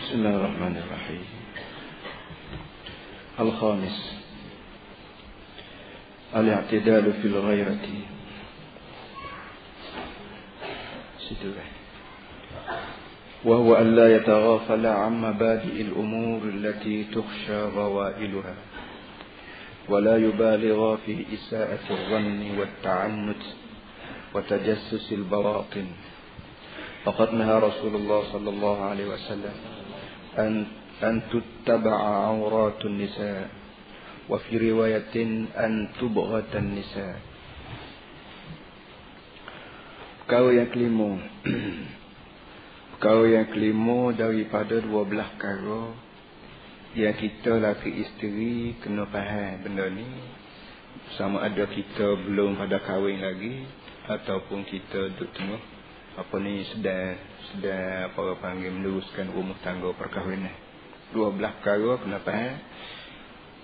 بسم الله الرحمن الرحيم. الخامس الاعتدال في الغيرة. وهو أن لا يتغافل عن مبادئ الأمور التي تخشى ضوائلها ولا يبالغ في إساءة الظن والتعنت وتجسس البواطن. فقد نهى رسول الله صلى الله عليه وسلم أن تتبع عورات النساء، وفي رواية أن تبغت النساء. Perkara yang kelima daripada 12 perkara yang kita laki isteri kena faham benda ni, sama ada kita belum pada kahwin lagi ataupun kita duduk tengah sedang apa panggil meneruskan rumah tangga perkahwinan. 12 perkara kena faham.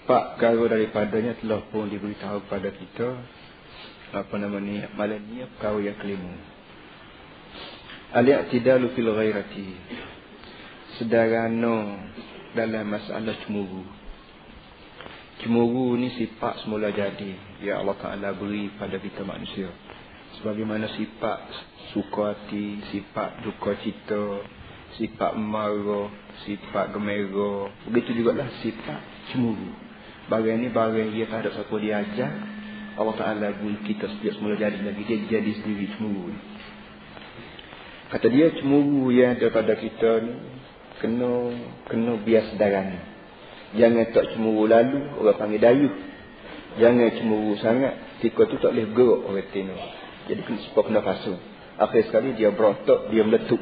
4 perkara daripadanya telah pun diberitahu kepada kita malam ni perkara yang kelima. Al-i'tidalu fil ghairati, sederhana dalam masalah cemburu. Cemburu ni sifat semula jadi yang Allah Ta'ala beri pada kita manusia. Sebagaimana sifat suka hati, sifat duka cita, sifat marah, sifat gembira, begitu jugalah sifat cemburu. Barang ni barang dia tak ada siapa diajar. Allah Ta'ala beri kita sejak semula jadi lagi, dia jadi sendiri cemburu ni. Kata dia, cemburu yang ada pada kita ni kena bias sederhana. Jangan tak cemburu lalu, orang panggil dayuh. Jangan cemburu sangat, ketika tu tak boleh gerak orang tino. Jadi kena fasa. Akhir sekali dia berontak, dia meletup.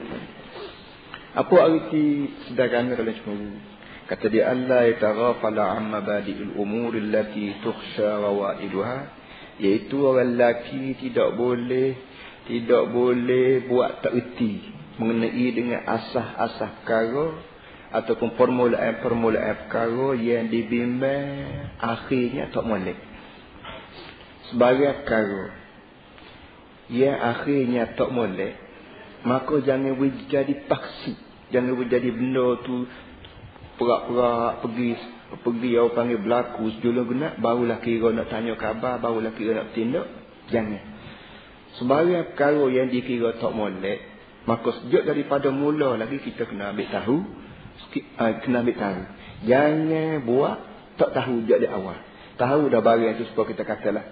Apa arti sederhana dalam cemburu? Kata dia, Allah yataghafala amma badi'il umur allati tukhsha rawaiduha, iaitu orang lelaki tidak boleh buat tak erti mengenai dengan asas-asas perkara ataupun permulaan perkara yang dibimbang akhirnya tak molek. Sebagai perkara yang akhirnya tak molek, maka jangan jadi paksi, jangan jadi benda tu perak-perak pergi orang panggil berlaku sejulur guna, barulah kira nak tanya khabar, barulah kira nak tindak. Jangan. Sebagai perkara yang dikira tak molek, maka sejak daripada mula lagi kita kena ambil tahu. Jangan buat tak tahu sejak dari awal. Tahu dah barang itu supaya kita katalah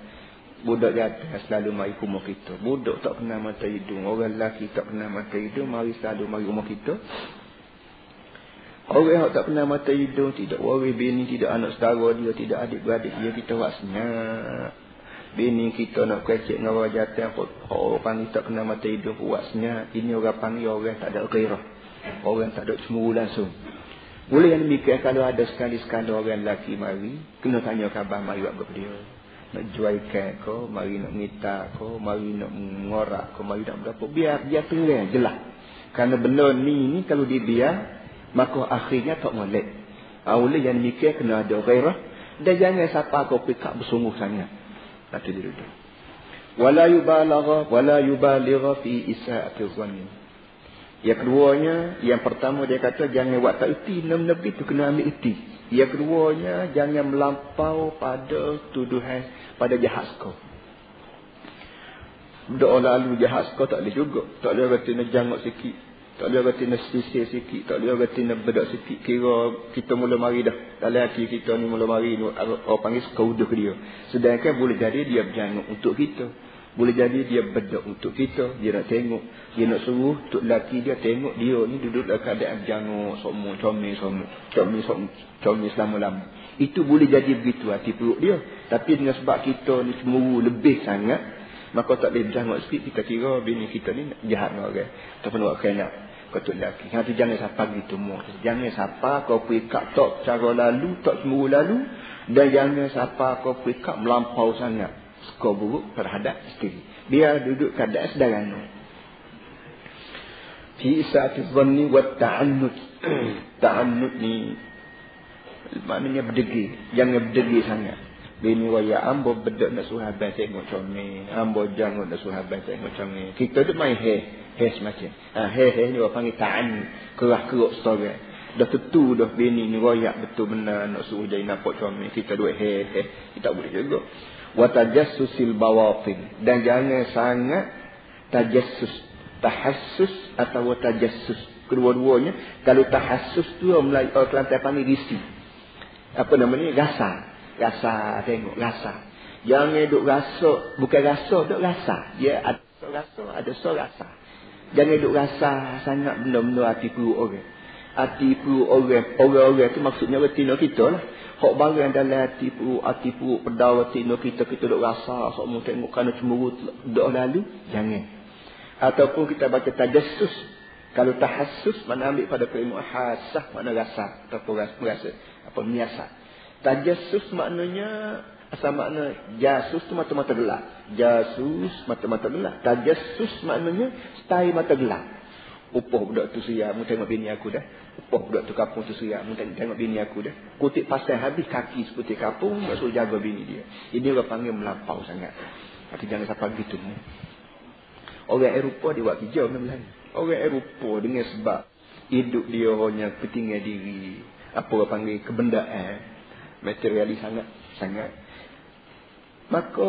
budak jatuh selalu mari rumah kita. Budak tak kena mata hidung, orang lelaki tak kena mata hidung, mari selalu mari rumah kita. Orang yang tak kena mata hidung, tidak waris bini, tidak anak saudara dia, tidak adik-beradik dia, kita buat senyap. Bini kita nak kecek dengan orang jatuh, orang panggil tak kena mata hidung, buat senyap. Ini orang panggil orang tak ada gairah, orang tak ada cemburu langsung. Boleh yang demikian kalau ada sekali-sekala orang lelaki mari, kena tanya khabar, mari buat apa dia. Nak jual ikan ke, mari nak minta ke, mari nak mengorak ke, mari nak berapa. Biar terang, jelas. Kerana benda ni kalau dibiar, maka akhirnya tak molek. Oleh yang demikian kena ada gairah. Dan jangan siapa kau pikap bersungguh sangat. Nanti dia duduk. Wala yubaligha fi isa'ati dhanni. Yang keduanya, yang pertama dia kata jangan buat tak erti, lebih tu kena ambil erti. Yang keduanya, jangan melampau pada tuduhan, pada jahat kau. Doa lalu jahat kau tak boleh juga. Tak boleh kata nak jangok sikit, tak boleh kata nak sisir sikit, tak boleh kata nak bedak sikit. Kira kita mula mari dah. Dalam hati kita ni mula mari ni, orang panggil sekauduh dia. Sedangkan boleh jadi dia berjangok untuk kita. Boleh jadi dia bedak untuk kita. Dia nak tengok, dia nak suruh untuk lelaki dia tengok dia ni duduk dalam keadaan berjangok, somong, comel selama-lama. Itu boleh jadi begitu hati perut dia. Tapi dengan sebab kita ni cemburu lebih sangat, maka tak boleh berjangok sikit, kita kira bini kita ni jahat dengan orang. Ataupun buat kena kata lelaki. Nanti jangan siapa gitu mu. Jangan siapa kau perikap tak cara lalu, tak cemburu lalu. Dan jangan siapa kau perikap melampau sangat skor buruk terhadap isteri. Biar duduk keadaan sederhana. Fi isa'ati dhanni wa ta'annud. Ta'annud ni maknanya berdegi. Jangan berdegi sangat. Bini waya ambo bedak nak suruh abang tengok comel, ambo jangan nak suruh abang tengok comel. Kita tu main semacam. Ni orang panggil ta'an, kerah-keruk seorang. Dah tentu dah bini ni royak betul benar nak suruh jadi nampak comel. Kita duit kita boleh juga. Wa tajassusil bawatin. Dan jangan sangat tajassus. Tahassus atau tajassus. Kedua-duanya. Kalau tahassus tu orang Kelantan panggil risi. Apa namanya? Rasa. Tengok. Rasa. Jangan duk rasa. Bukan rasa. Duk rasa. Dia ada rasa. Ada rasa. Jangan duk rasa sangat benda-benda hati perut orang. Hati perut orang tu maksudnya retina kita lah. Hak barang dalam hati perut pedau retina kita duk rasa. Hak mu tengok kerana cemburu duk lalu. Jangan. Ataupun kita baca tajassus. Kalau tahassus mana ambil pada ilmu hasah mana rasa. Ataupun rasa. Apa miasa. Tajassus maknanya asal makna jasus tu mata-mata gelap. Jasus mata-mata gelap. Tajassus maknanya style mata gelap. Upah budak tu seria, mu tengok bini aku dah. Upah budak tu kapung tu seria, mu tengok bini aku dah. Kutip pasal habis kaki seperti kapung, nak suruh jaga bini dia. Ini orang panggil melampau sangat. Tapi jangan sampai begitu. Orang Eropah dia buat kerja benda lain. Orang Eropah dengan sebab hidup dia hanya ketinggian diri. Apa orang panggil kebendaan. Materialis sangat. Maka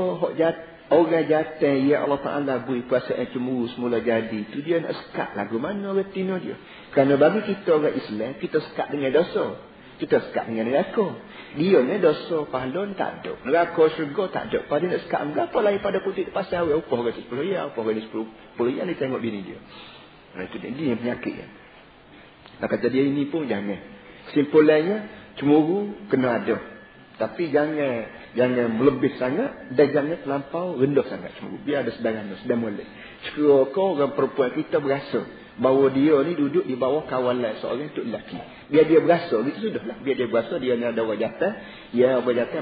orang jatuh ya Allah Ta'ala beri perasaan cemburu semula jadi. Tu dia nak sekat lagu mana retina dia. Kerana bagi kita orang Islam, kita sekat dengan dosa. Kita sekat dengan neraka. Dia ni dosa pahlon tak ada. Neraka syurga tak ada. Pada nak sekat berapa lain pada putih pasal awal. Upah orang 10 ya, upah orang 10 ya, dia tengok bini dia. Nah, itu dia yang penyakit ya. Nah, kata dia ini pun jangan. Kesimpulannya, cemburu kena ada. Tapi jangan melebih sangat dan jangan terlampau rendah sangat cemburu. Biar ada sedarannya, sedang boleh. Sekiranya orang perempuan kita berasa bahawa dia ni duduk di bawah kawalan seorang untuk lelaki. Biar dia berasa, itu sudahlah. Biar dia berasa dia ni ada wajatan,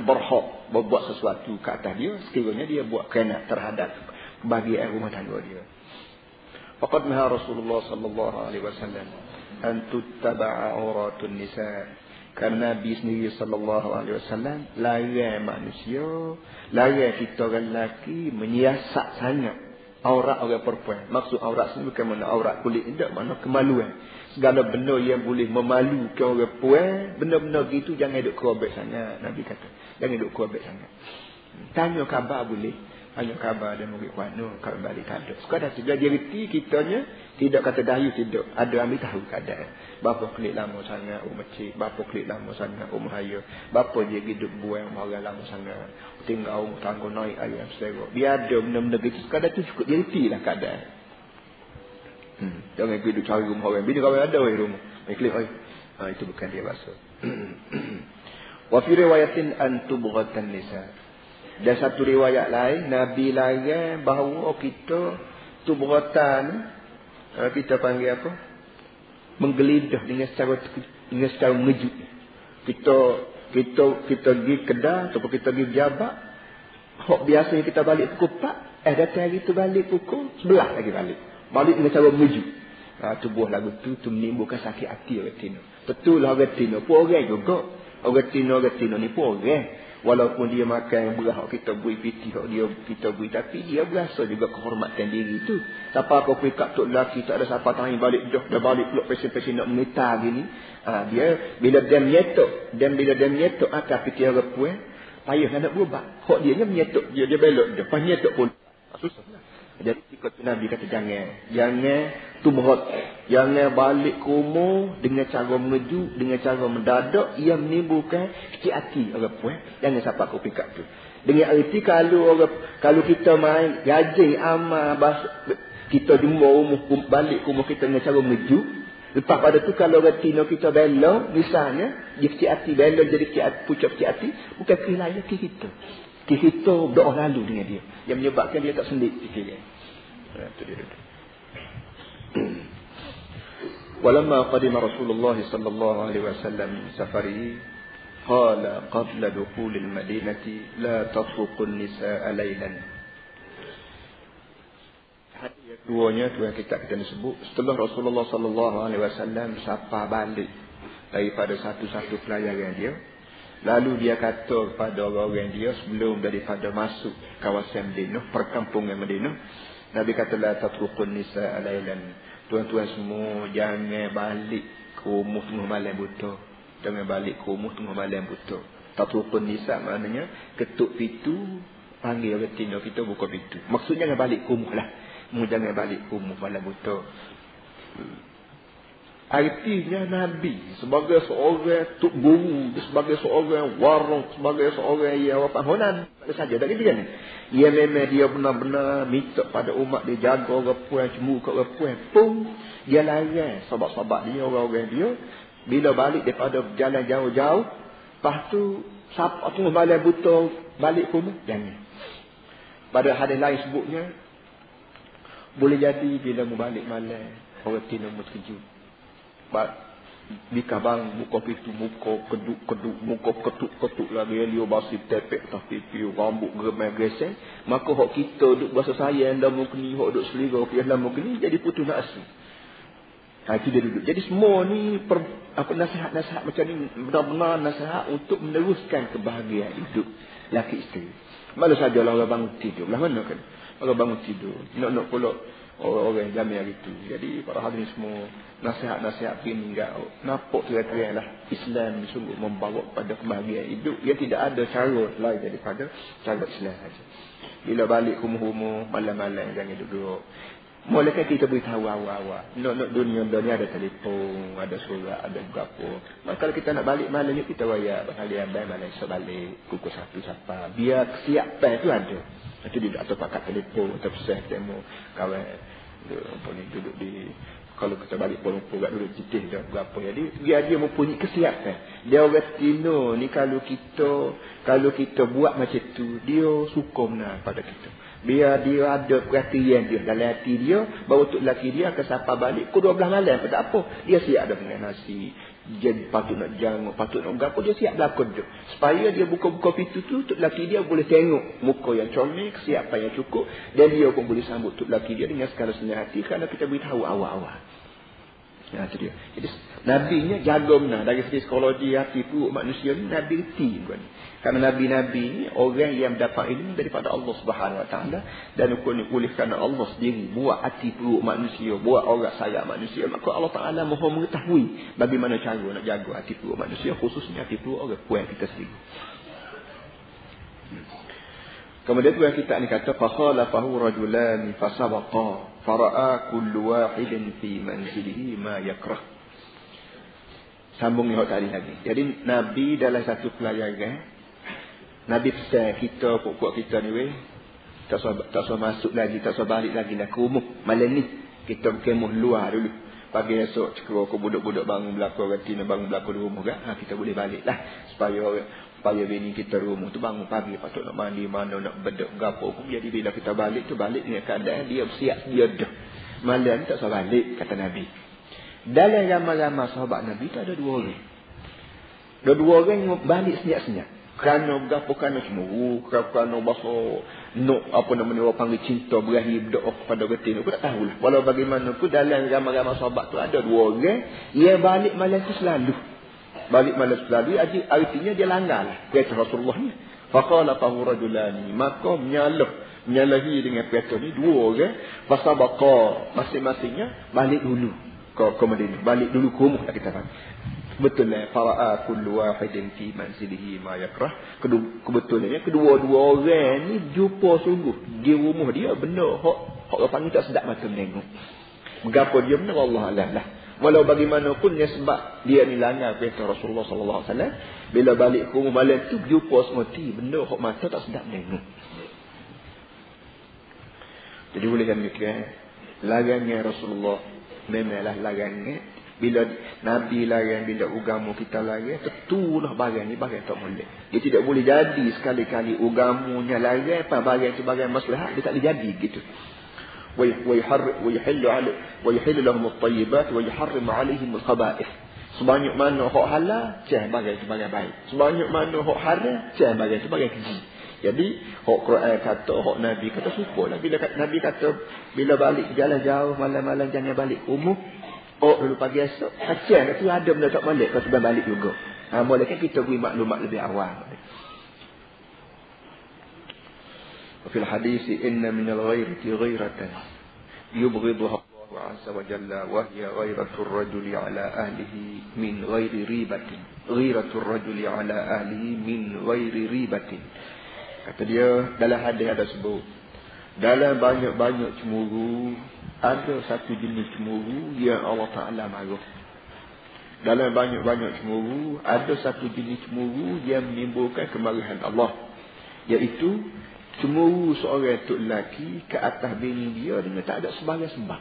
berhak berbuat sesuatu ke atas dia. Sekiranya dia buat kena terhadap kebahagiaan rumah tangga dia. Faqad naha Rasulullah sallallahu alaihi wasallam an tuttaba'a auratun nisa. Kerana Nabi sendiri sallallahu alaihi wasallam larang manusia, larang kita orang lelaki menyiasat sangat aurat orang perempuan. Maksud aurat sini bukan mana aurat kulit, tidak, mana kemaluan. Segala benda yang boleh memalukan orang perempuan, benda-benda gitu jangan duk kerobek sangat. Nabi kata, jangan duk kerobek sangat. Tanya khabar boleh, tanya khabar dan murid kuano, kalau balik tak ada. Sekadar sudah dia reti kitanya, tidak kata dayu tidak. Ada ambil tahu keadaan. Bapa klik lama sangat masjid, bapa klik lama sangat haya. Bapa dia hidup buang orang lama sangat. Tinggal tangga naik ayam selera. Biar ada benda-benda gitu. Sekadar tu cukup dia reti lah keadaan. Jangan hidup cari rumah orang. Bila kawan ada rumah. Klik itu bukan dia bahasa. Wa fi riwayatin an tubghatan nisa. Dan satu riwayat lain, Nabi larang bahawa kita tubghatan, kita panggil apa? Menggelidah dengan secara mengejut. Kita pergi kedai ataupun kita pergi jabat. Hak biasanya kita balik pukul 4, datang hari tu balik pukul 11 lagi balik. Balik dengan cara mengejut. Tubuh lagu tu menimbulkan sakit hati orang Tino. Betul lah orang Tino pun orang juga. Orang Tino ni pun orang. Walaupun dia makan beras kita beri piti kita beri, tapi dia berasa juga kehormatan diri tu. Siapa kau pergi kat tok lelaki tak ada siapa tanya balik dah balik pulak pesen-pesen nak mengitar gini. Dia bila dia menyetok atas piti orang puan, payah nak berubah. Hak dia menyetok dia belok dia pas nyetok pun susahlah. Jadi ikut Nabi kata jangan tubhat, jangan balik ke rumah dengan cara mengeju, dengan cara mendadak yang menimbulkan kecil hati orang puan. Jangan siapa kau pikat tu. Dengan erti kalau kita main rajin amal kita jumpa rumah balik ke rumah kita dengan cara mengeju, lepas pada tu kalau orang Tino kita belok misalnya dia kecil hati belok jadi kecil hati, pucuk kecil hati, bukan kelainan kita. Kita berdoa lalu dengan dia yang menyebabkan dia tak sendik fikirnya. Itu dia. Walamma qadima Rasulullah sallallahu alaihi wasallam min safarihi qala qabla dukhul al-madinati la tatruqu an-nisaa laylan. Hadis yang keduanya tu yang kita sebut setelah Rasulullah sallallahu alaihi wasallam sapa balik daripada satu-satu pelayaran dia. Lalu dia kata kepada orang-orang dia sebelum daripada masuk kawasan Madinah, perkampungan Madinah, Nabi kata la tatruqun nisaa laylan. Tuan-tuan semua jangan balik Kumuh tengah malam buta. Jangan balik kumuh tengah malam buta. Tatrukun nisa maknanya ketuk pintu, panggil orang tina kita buka pintu. Maksudnya jangan balik kumuh lah. Jangan balik kumuh malam buta. Artinya Nabi sebagai seorang tuk guru, sebagai seorang warung, sebagai seorang yang apa honan saja tak gitu kan. Ia memang dia benar-benar minta pada umat dia jaga orang puan, cemuru kat orang puan pun dia larang sahabat-sahabat dia, orang-orang dia bila balik daripada jalan jauh-jauh, lepas tu siapa tengah malam buta balik pun jangan. Pada hadis lain sebutnya boleh jadi bila mu balik malam orang tina mu terkejut. Di kabang muka pintu, muka keduk-keduk, muka ketuk-ketuk lagi, dia basi tepek atas pipi, rambut geremai geseng. Maka hak kita duk bahasa sayang dalam muka ni, hak duk selera ke dalam muka ni, jadi putus nak asli. Itu dia duduk. Jadi semua ni nasihat-nasihat macam ni benar-benar nasihat untuk meneruskan kebahagiaan hidup laki isteri. Malu sajalah orang bangun tidur. Lah mana kan? Orang bangun tidur. Nak pula orang-orang jamil hari tu. Jadi para hadirin semua, nasihat-nasihat ini enggak nampak terang-terang lah. Islam sungguh membawa pada kebahagiaan hidup. Ia tidak ada cara lain daripada cara Islam saja. Bila balik rumah-rumah malam-malam jangan duduk. Mulakan kita beritahu awal-awal. Nak dunia ni ada telefon, ada surat, ada berapa. Maka kalau kita nak balik malam ni kita wayar berkali ambil malam esok balik pukul 1 siapa. Biar kesiapan tu ada. Itu dia atau pakai telefon atau pesan temu kawan duduk di, kalau kita balik pun duduk jitih dah berapa. Jadi biar dia mempunyai kesiapan. Dia orang tino ni kalau kita buat macam tu, dia suka benar pada kita. Biar dia ada perhatian dia dalam hati dia, baru untuk lelaki dia akan sapa balik pukul 12 malam. Tak apa, dia siap dah dengan nasi. Jadi patut nak janguk, patut nak berapa, dia siap belakang dia. Supaya dia buka-buka pintu tu, untuk lelaki dia boleh tengok muka yang comel, kesiapan yang cukup. Dan dia pun boleh sambut untuk lelaki dia dengan segala senang hati. Kerana kita beritahu awal-awal. Ya, itu dia. Jadi Nabi-nya jaga benar. Dari segi psikologi hati perut manusia ni, Nabi reti. Karena Nabi-Nabi ni orang yang mendapat ilmu daripada Allah Subhanahu Wa Taala. Dan oleh kerana Allah sendiri buat hati perut manusia, buat orang sayang manusia, maka Allah Ta'ala maha mengetahui bagaimana cara nak jaga hati perut manusia, khususnya hati perut orang puan kita sendiri. Kemudian tu yang kita ni kata fakhalafahu rajulan fasabaqa fara'a kullu wahidin fi manzilihi ma yakrah. Sambung ni tadi lagi. Jadi Nabi dalam satu pelayaran, Nabi pesan kita, pokok kita ni weh, tak usah masuk lagi, tak usah balik lagi nak ke rumah. Malam ni kita berkemah luar dulu. Pagi esok cekera ke budak-budak bangun belakang, orang tina bangun belakang di rumah kan. Kita boleh balik lah. Supaya bini kita rumah tu bangun pagi, patut nak mandi, mana nak bedek gapo pun. Jadi bila kita balik tu, balik dengan keadaan dia siap dia dah. Malam tak usah balik, kata Nabi. Dalam ramai-ramai sahabat Nabi tu ada 2 orang. Dua orang yang balik senyap-senyap. Kerana gapo, kerana cemburu, kerana bahasa orang panggil cinta berakhir berdoa kepada retin. Aku tak tahulah. Walau bagaimanapun dalam ramai-ramai sahabat tu ada 2 orang yang balik malam tu selalu. Balik malam selalu artinya dia langgar lah perintah Rasulullah ni. Faqalafahu rajulani, maka menyalahi dengan perintah ni 2 orang. Fasabaqa, masing-masingnya balik dulu ke Madinah, balik dulu ke rumah kita kan. Betulnya fara'a kullu wahidin fi manzilihi ma yakrah. Kebetulnya kedua-dua orang ni jumpa sungguh di rumah dia benar hak orang panggil tak sedap mata menengok. Mengapa dia benar Allah alam lah. Walau bagaimanapun yang sebab dia ni langgar perintah Rasulullah sallallahu alaihi wasallam, bila balik ke rumah malam tu jumpa semati benda hak mata tak sedap menengok. Jadi boleh kan demikian, larangan Rasulullah memanglah larangan. Bila Nabi larang, bila agama kita larang, tentulah barang ni barang tak boleh. Dia tidak boleh jadi sekali-kali agamunya larang, apa barang itu barang maslahat, dia tak boleh jadi gitu. ويحل لهم الطيبات ويحرم عليهم الخبائث. Sebanyak mana hak halal, cah barang itu barang baik. Sebanyak mana hak haram, cah barang itu barang keji. Jadi hak Quran kata, hak Nabi kata supalah. Bila Nabi kata bila balik jalan jauh malam-malam jangan balik umum. Dulu pagi esok, kacang tu ada benda tak balik, kau sebab balik juga. Mulakan kita beri maklumat lebih awal. Fil hadis inna minal ghairati ghairatan yubghiduha Allah azza wa jalla wa hiya ghairatur rajuli ala ahlihi min ghairi ribatin. Ghairatur rajuli ala ahlihi min ghairi ribatin. Kata dia dalam hadis ada sebut, dalam banyak-banyak cemburu ada satu jenis cemburu yang Allah Taala marah. Dalam banyak-banyak cemburu ada satu jenis cemburu yang menimbulkan kemarahan Allah, iaitu cemburu seorang tok lelaki ke atas bini dia dengan tak ada sebarang sebab.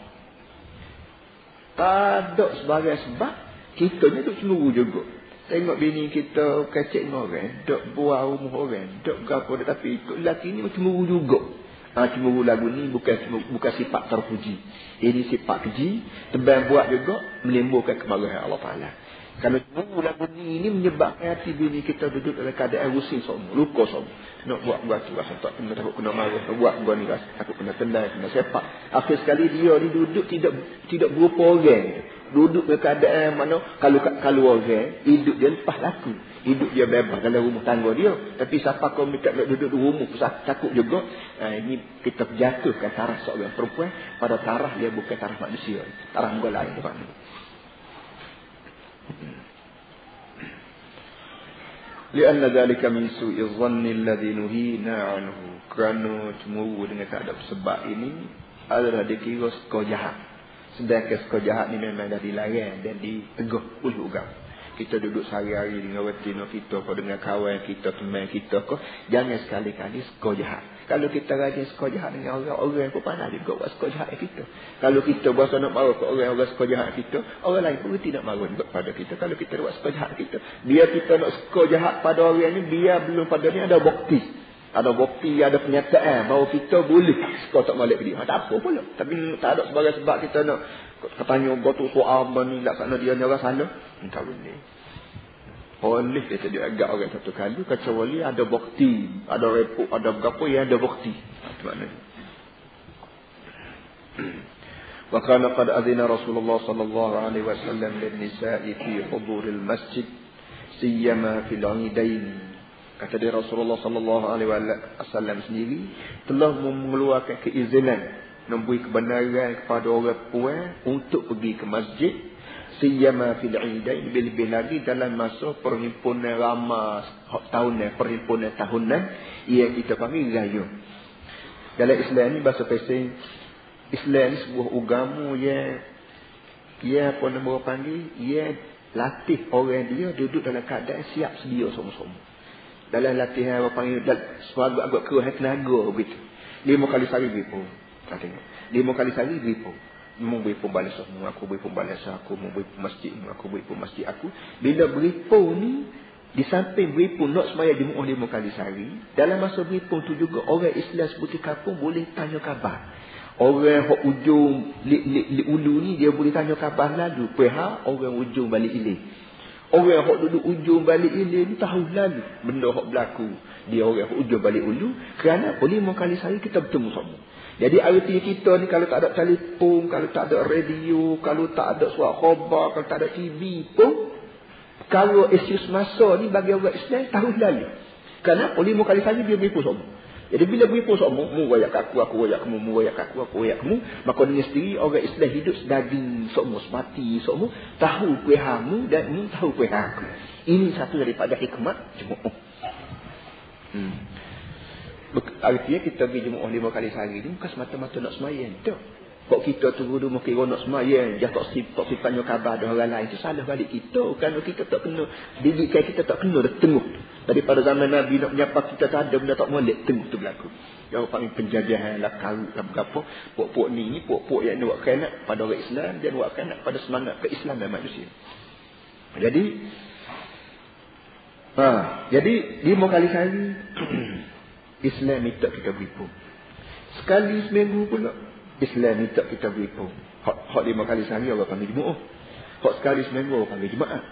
Tak ada sebarang sebab, kita ni duk cemburu juga. Tengok bini kita kecek dengan orang, duk buah rumah orang, duk gapo, tapi tok lelaki ni cemburu juga. Cemburu lagu ni bukan sifat terpuji. Ini sifat keji, tebal buat juga menimbulkan kemarahan Allah Taala. Kalau cemburu lagu ni menyebabkan hati bini kita duduk dalam keadaan rusing semua, luka semua. Nak buat tu rasa tak kena, takut kena marah. Nak buat gua ni rasa takut kena tendang, kena sepak. Akhir sekali dia ni duduk tidak berupa orang. Duduk dalam keadaan mana kalau orang hidup dia lepas laku. Hidup dia bebas dalam rumah tangga dia. Tapi siapa kau minta nak duduk di rumah takut juga. Ini kita jatuhkan taraf seorang perempuan pada taraf dia bukan taraf manusia. Taraf muka lain depan ni. Lianna dhalika min su'i dhanni alladhi nuhina anhu. Kerana cemburu dengan tak ada sebab ini adalah dikira skor jahat. Sedangkan skor jahat ni memang dah dilarang dan diteguh oleh agama. Kita duduk sehari-hari dengan retina kita atau dengan kawan kita, teman kita ke, jangan sekali-kali skor jahat. Kalau kita rajin skor jahat dengan orang pun pandai juga buat skor jahat kita. Kalau kita berasa nak marah ke orang skor jahat kita, orang lain pun tidak marah juga pada kita. Kalau kita buat skor jahat kita, biar kita nak skor jahat pada orang ni, biar belum pada ni ada bukti. Ada bukti, ada pernyataan bahawa kita boleh skor tak balik dia. Tak apa pula. Tapi tak ada sebagai sebab kita nak tanya gotu soal ni laksana dia ni orang sana. Tak boleh. Boleh dia jadi agak orang satu kali kecuali ada bukti, ada report, ada berapa yang ada bukti. Itu maknanya. Wa kana qad adhina Rasulullah sallallahu alaihi wasallam lin nisa'i fi huduril masjid siyama fil 'idain. Kata dia Rasulullah sallallahu alaihi wasallam sendiri telah mengeluarkan keizinan, memberi kebenaran kepada orang puan untuk pergi ke masjid siyama fil 'idain, lebih lagi dalam masa perhimpunan ramah tahunan, perhimpunan tahunan yang kita panggil raya. Dalam Islam ni bahasa pesing, Islam ni sebuah agama yang apa nama panggil, yang latih orang dia duduk dalam keadaan siap sedia semua-semua. Dalam latihan apa panggil sebagai agak keruh tenaga begitu. 5 kali sehari gripo. Tak tengok. 5 kali sehari gripo. Mau beri pun balas aku, beri pun balas aku, mau beri pun masjid aku, beri pun masjid aku. Bila gripo ni di samping gripo nak semaya Jumaat 5 kali sehari, dalam masa gripo tu juga orang Islam seperti kampung boleh tanya khabar. Orang hok ujung li ulu ni dia boleh tanya khabar lalu. Pihak orang ujung balik ilir. Orang hok duduk ujung balik ilir ni tahu lalu benda hok berlaku. Dia orang hok ujung balik ulu. Kerana 5 kali sehari kita bertemu sama. Jadi arti kita ni kalau tak ada telefon, kalau tak ada radio, kalau tak ada suara khabar, kalau tak ada TV pun, kalau isu semasa ni bagi orang Islam tahu lalu. Kerana 5 kali sehari dia berpun sama. Jadi bila berpun sama, mu royak aku royak kamu, mu royak aku royak kamu, maka dengan sendiri orang Islam hidup sedaging semua, semati semua, tahu kuihamu dan mu tahu kuihaku. Ini satu daripada hikmat Jumaat. Artinya kita pergi Jumaat 5 kali sehari ni bukan semata-mata nak semayang. Tak. Kok kita tunggu dulu kira nak semayang, dia tak sifatnya khabar ada orang lain, itu salah balik kita. Kerana kita tak kena, didikan kita tak kena dah tengok. Daripada zaman Nabi nak menyapa kita tak ada benda tak molek tengok tu berlaku. Yang panggil penjajahan lah, karut lah, berapa. Puak-puak ni puak-puak yang buat khianat pada orang Islam, dan buat khianat pada semangat keislaman manusia. Jadi 5 kali sehari Islam minta kita beripun. Sekali seminggu pula Islam minta kita beripun. Hak 5 kali sehari orang panggil Jumaat. Hak sekali seminggu orang panggil Jumaat.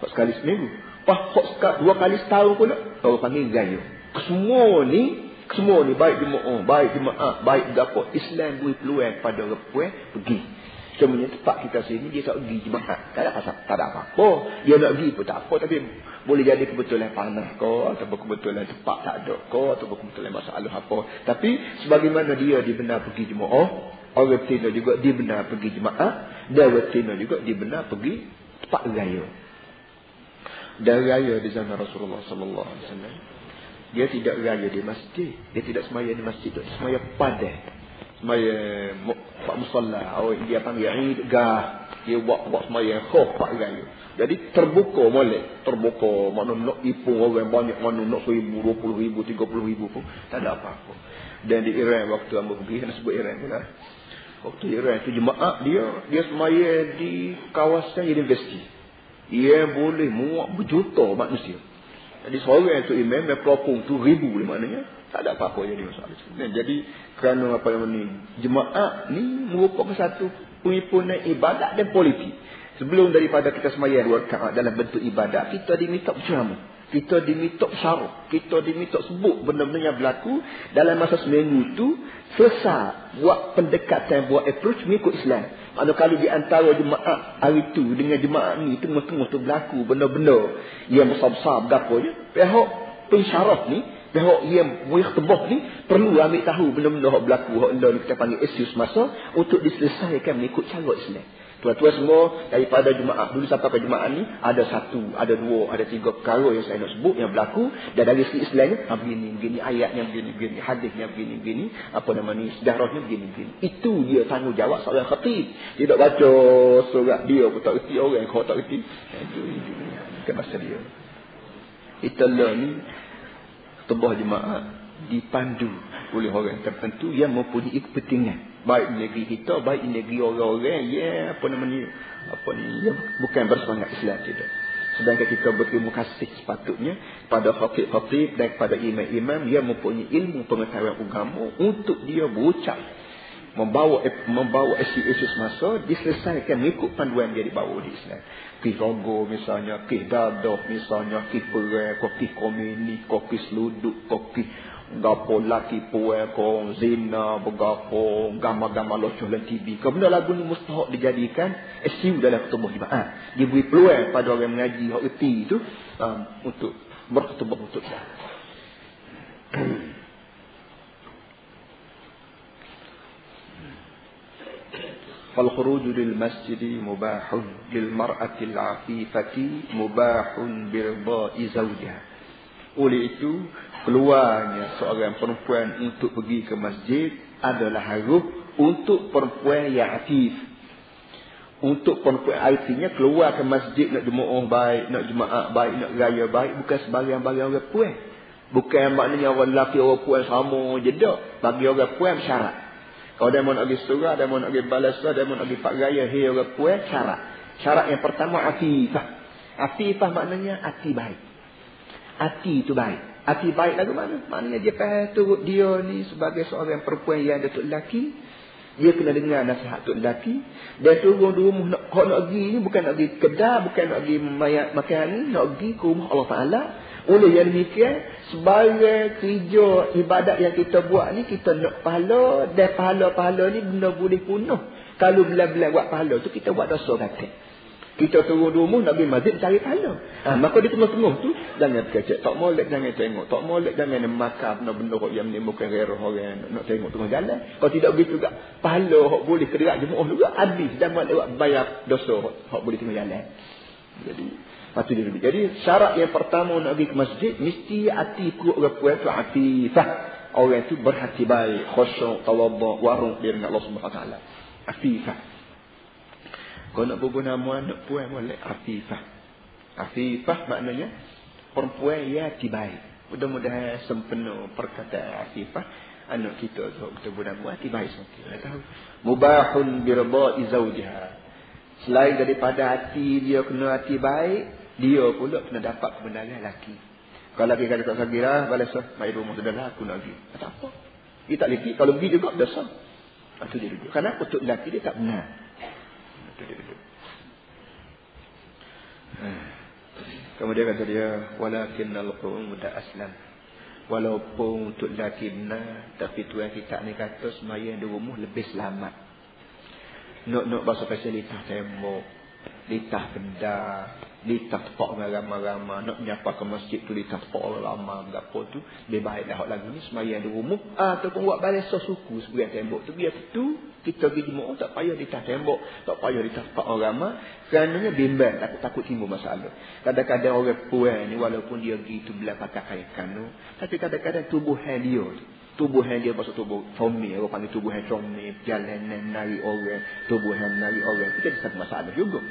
Hak sekali seminggu. Hak 2 kali setahun pula orang panggil Raya. Semua ni baik Jumaat, baik Jumaat, baik gapo, Islam beri peluang pada orang puan pergi. Cuma tempat kita sini dia tak pergi jemaah. Tak ada apa-apa. Dia nak pergi pun tak apa. Tapi boleh jadi kebetulan panas ko, ataupun kebetulan tempat tak ada ko, ataupun kebetulan masalah apa. Tapi sebagaimana dia dibenar pergi jemaah, orang betina juga dibenar pergi jemaah, dan betina juga dibenar pergi tempat raya. Dan raya di zaman Rasulullah sallallahu alaihi wasallam, dia tidak raya di masjid. Dia tidak sembahyang di masjid. Dia sembahyang padang. Sembahyang pak musalla. Orang dia panggil Eid gah. Dia buat sembahyang khuf pak raya. Jadi terbuka molek. Terbuka. Mana nak ipung orang banyak. Mana nak 1,000, 20,000, 30,000 pun. Tak ada apa-apa. Dan di Iran waktu Amba pergi. Nak sebut Iran pula. Waktu Iran tu jemaah dia sembahyang di kawasan universiti. Ia boleh muat berjuta manusia. Jadi seorang tu imam dan pelopong tu 1,000 maknanya tak ada apa-apa jadi masalah. Jadi kerana apa yang ni jemaah ni merupakan satu penghimpunan ibadat dan politik. Sebelum daripada kita sembahyang 2 rakaat dalam bentuk ibadat, kita diminta berceramah. Kita diminta syarah. Kita diminta sebut benda-benda yang berlaku dalam masa seminggu tu. Selesai buat pendekatan, buat approach mengikut Islam. Maksudnya kalau di antara jemaah hari tu dengan jemaah ni tengah-tengah tu berlaku benda-benda yang besar-besar berapa je. Pihak pensyarah ni, pihak yang muikhtabah ni perlu ambil tahu benda-benda yang berlaku. Yang kita panggil isu semasa untuk diselesaikan mengikut cara Islam. Tuan-tuan semua daripada jemaah dulu sampai ke jemaah ni ada 1, ada 2, ada 3 perkara yang saya nak sebut yang berlaku. Dan dari segi Islamnya begini, ayatnya begini, hadisnya begini, apa nama ni, sejarahnya begini. Itu dia tanggungjawab seorang khatib. Dia tak baca surat dia pun tak reti, orang kau tak reti. Itu bukan masa dia. Itulah ni tebah jemaah dipandu oleh orang tertentu yang mempunyai kepentingan. Baik negeri kita, baik negeri orang-orang yang yang bukan bersemangat Islam tidak. Sedangkan kita berterima kasih sepatutnya pada khatib-khatib dan kepada imam-imam yang mempunyai ilmu pengetahuan agama untuk dia berucap membawa isu-isu semasa diselesaikan mengikut panduan dia dibawa di Islam. Kih rogo misalnya, kih dadah misalnya, kih perang, kih komuni, kih seluduk, kih gapo laki puai ko zina begapo gambar-gambar locoh dalam TV. Benda lagu ni mustahak dijadikan isu dalam ketubah jemaah. Dia beri peluang pada orang mengaji hak erti itu untuk berketubah untuk dia. Fal khuruj lil masjid mubahun lil mar'ati al afifati mubahun bi ridha'i zawjiha. Oleh itu keluarnya seorang perempuan untuk pergi ke masjid adalah harus untuk perempuan yang aktif. Untuk perempuan artinya keluar ke masjid nak jemaah baik, nak jemaah baik, nak raya baik, bukan sebarang-barang orang puan. Bukan maknanya orang lelaki orang puan sama je dak. Bagi orang puan syarat. Kalau dia mau nak pergi surah, dia mau nak pergi balasah, dia mau nak pergi pak raya, hei orang puan syarat. Syarat yang pertama afifah. Afifah maknanya hati baik. Hati itu baik. Hati baik lagu mana? Maknanya dia faham turut dia ni sebagai seorang perempuan yang ada tok lelaki. Dia kena dengar nasihat tok lelaki. Dan turun di rumah nak pergi ni bukan nak pergi kedai, bukan nak pergi makan ni, nak pergi ke rumah Allah Ta'ala. Oleh yang demikian, sebagai kerja ibadat yang kita buat ni, kita nak pahala. Dan pahala-pahala ni benda boleh penuh. Kalau bila-bila buat pahala tu, kita buat dosa kata. Kita turun di rumah nak pergi masjid cari pahala. Maka di tengah-tengah tu jangan kecek, tak molek jangan tengok, tak molek jangan makan benda-benda yang menimbulkan gairah orang nak tengok tengah jalan. Kalau tidak begitu juga pahala hok boleh kederak jemaah juga habis dan lewat bayar dosa hok boleh tengah jalan. Jadi patut dia. Jadi syarat yang pertama nak pergi ke masjid mesti hati perut orang puan tu afifah. Orang tu berhati baik, khusyuk, tawadhu, warung dengan Allah Subhanahu Wa Taala. Afifah. Kalau nak berguna anak puan boleh afifah. Afifah maknanya perempuan yang hati baik. Mudah-mudahan sempurna perkataan afifah. Anak kita tu kita guna hati baik semua. Kita tahu. Mubahun biridha'i zawjiha. Selain daripada hati dia kena hati baik, dia pula kena dapat kebenaran lelaki. Kalau lelaki kata tak sagira, balas mai rumah saudara aku nak pergi. Tak apa. Dia tak lagi kalau pergi juga dosa. Itu dia duduk. Karena untuk lelaki dia tak benar. Kemudian kata dia walakinnal qawmuda aslam. Walaupun untuk lelaki benar, tapi tuan kita ni kata semayang di rumah lebih selamat. Nak bahasa fasilitas tembok, litah benda, litah tepak ramai-ramai, nak menyapa ke masjid tu litah tepak lama berapa tu, lebih baik dah lagu ni sembahyang di rumah ataupun buat balai suku sebagai tembok tu biar tu kita pergi jemaah tak payah litah tembok, tak payah litah tepak ramai, kerana bimbang takut timbul masalah. Kadang-kadang orang puan ni walaupun dia pergi tu belah pakai kain tu, tapi kadang-kadang tubuhan dia pasal tubuh comel, orang panggil tubuhan comel, jalanan nari orang, tubuhan nari orang, itu jadi satu masalah juga.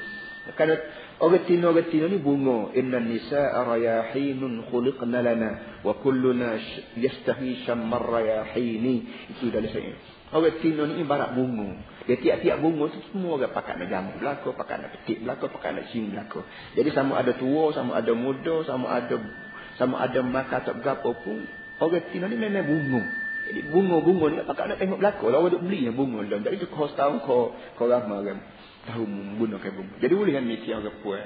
Kerana orang Tino ni bunga, inna nisa'a rayahinun khuliqna lana wa kulluna yastahi syammar rayahini. Itu dari saya. Orang Tino ni ibarat bunga. Dia tiap-tiap bunga tu semua orang pakai nak jamu belaka, pakai nak petik belaka, pakai nak cium belaka. Jadi sama ada tua, sama ada muda, sama ada makan tak berapa pun, orang Tino ni memang bunga. Jadi bunga-bunga ni pakai nak tengok belaka. Orang duk beli yang bunga dan jadi tu kau tahu kau ramai kan. Tahu menggunakan bunga. Jadi boleh kan mesti orang puan.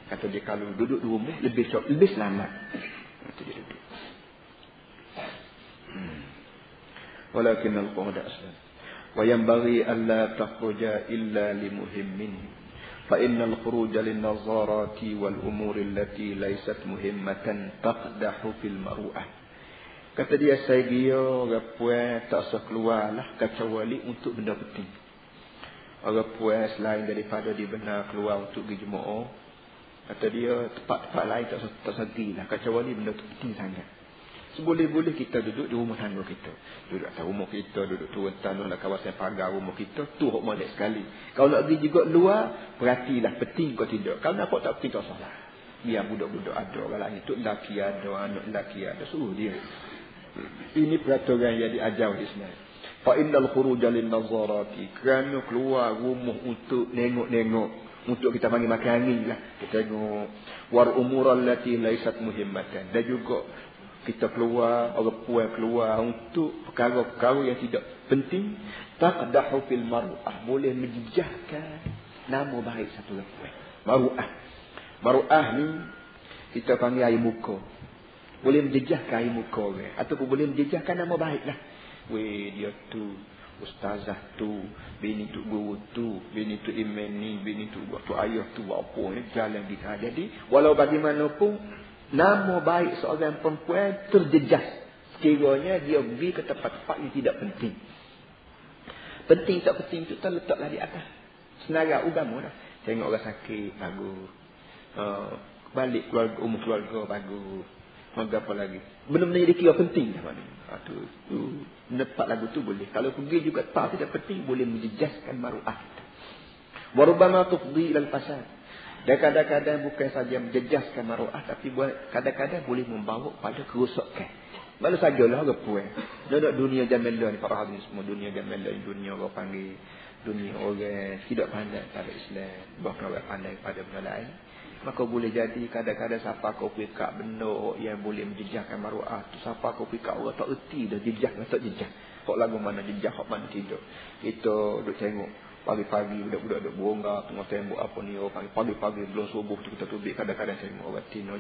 Kata dia kalau duduk di rumah lebih selamat. Itu dia duduk. Walakin al-qawda aslan. Wa yanbaghi an la takhruja illa li muhimmin. Fa innal khuruja lin nazarati wal umur allati laysat muhimmatan taqdahu fil maru'ah. Kata dia saya orang puan tak usah keluarlah kecuali untuk benda penting. Orang puan selain daripada dibenar keluar untuk pergi jemaah, kata dia tempat-tempat lain tak usah pergilah kecuali benda penting sangat. Seboleh-boleh kita duduk di rumah tangga kita. Duduk atas rumah kita, duduk turun tanah dalam kawasan pagar rumah kita, tu hok molek sekali. Kalau nak pergi juga luar, perhatilah penting kau tidak. Kalau nampak tak penting tak salah. Biar budak-budak ada orang lain, tu lelaki ada, anak lelaki ada, suruh dia. Ini peraturan yang diajar di Islam. Fa innal khuruja lin nazarati, kerana keluar rumah untuk nengok-nengok, untuk kita panggil makan angin lah, kita tengok war umur allati laysat muhimmatan, dan juga kita keluar, orang puan keluar untuk perkara-perkara yang tidak penting, taqdahu fil maru'ah, boleh menjejahkan nama baik satu orang puan. Maru'ah ni kita panggil air muka. Boleh menjejahkan air muka orang, ataupun boleh menjejahkan nama baik lah. Weh, dia tu ustazah tu, bini tu guru tu, bini tu imam ni, bini tu waktu ayah tu apa ni jalan di sana. Jadi walau bagaimanapun nama baik seorang perempuan terjejas sekiranya dia pergi ke tempat-tempat yang tidak penting. Penting tak penting tu letaklah di atas senarai agama lah. Tengok orang sakit bagus, balik keluarga, umur keluarga bagus. Maka apa lagi? Benda-benda yang dikira penting dah mana? Tu mendapat lagu tu boleh. Kalau pergi juga tak tidak penting, boleh menjejaskan maru'ah kita. Warubama tufdi ilal fasad. Dan kadang-kadang bukan saja menjejaskan maru'ah, tapi kadang-kadang boleh membawa pada kerosakan. Malah sajalah orang puan. Dalam dunia jamelah ni, para hadirin semua, dunia jamelah ni, dunia orang panggil, dunia orang tidak pandai pada Islam, bahkan orang pandai pada benda lain. Maka boleh jadi kadang-kadang siapa kau pikak benda yang boleh menjejahkan maru'ah tu, siapa kau pikak orang tak erti dah jejah atau tak jejah. Kok lagu mana jejah, kok mana tidak. Kita duduk tengok pagi-pagi budak-budak duduk berongga tengah tembok apa ni, orang pagi-pagi belum subuh tu kita tubik, kadang-kadang tengok orang Tino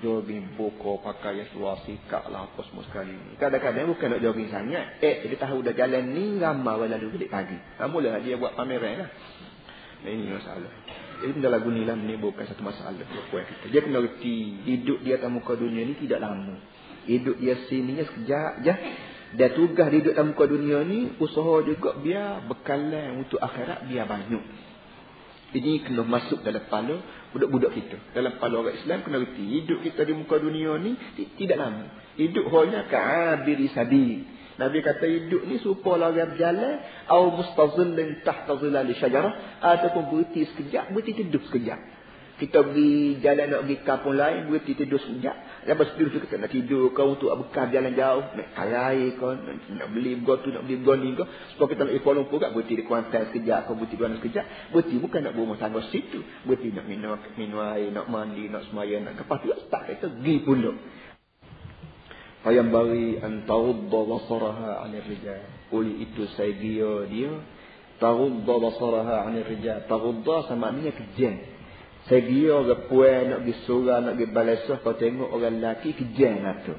jogging buka pakaian seluar sikap lah apa semua sekali. Kadang-kadang bukan nak jogging sangat, dia tahu dah jalan ni ramai orang lalu balik pagi. Mulalah dia buat pameran lah. Ini masalah. Jadi benda lagu ni lah menimbulkan satu masalah perempuan kita. Dia kena reti hidup dia atas muka dunia ni tidak lama. Hidup dia sininya sekejap je. Dan tugas dia hidup atas muka dunia ni, usaha juga biar bekalan untuk akhirat biar banyak. Ini kena masuk dalam kepala budak-budak kita. Dalam kepala orang Islam kena reti hidup kita di muka dunia ni tidak lama. Hidup hanya ka'abiri sabil. Nabi kata hidup ni supaya orang berjalan atau mustazillin tahta zilali syajarah, ataupun berhenti sekejap, berhenti tidur sekejap. Kita pergi jalan nak pergi kampung lain, berhenti tidur sekejap. Lepas tidur kita nak tidur kau untuk bekal jalan jauh, nak kaya kau nak beli gotu, nak beli goni kau. Supaya kita nak Kuala Lumpur kat, berhenti di Kuantan sekejap, kau berhenti di mana sekejap. Berhenti bukan nak berumah tangga situ. Berhenti nak minum air, nak mandi, nak sembahyang, nak kepas tu tak kita pergi pula. Ayam bari antarudda basaraha 'anil rijal. Oleh itu saya dia tarudda basaraha 'anil rijal. Tarudda sama maknanya kejam. Saya orang puan nak pergi surah, nak pergi balasah, kau tengok orang lelaki kejam lah tu.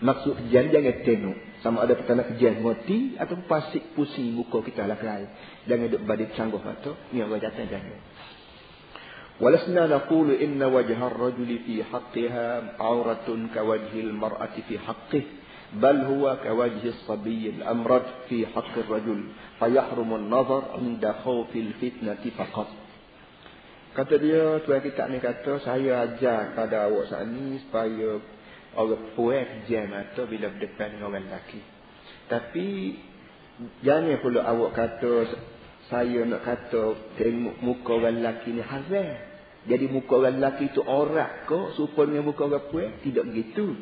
Maksud kejian jangan tengok. Sama ada petanda kejian mati atau pasik pusing muka kita lah kelai. Jangan duduk badai cangguh mata. Ni orang jatuh jangan. Walasna naqulu inna wajha ar-rajuli fi haqqiha auratun kawajhil mar'ati fi haqqih. Bal huwa kawajhi as-sabiy al-amrad fi haqqi ar-rajul. Fayahrumu an-nazar 'inda khawfil fitnati faqat. Kata dia, tuan kita ni kata, saya ajar pada awak saat ni supaya orang puas jam mata bila berdepan dengan orang lelaki. Tapi jangan pula awak kata saya nak kata tengok muka orang lelaki ni haram. Jadi muka orang lelaki tu orang ke supaya dengan muka orang puas? Tidak begitu.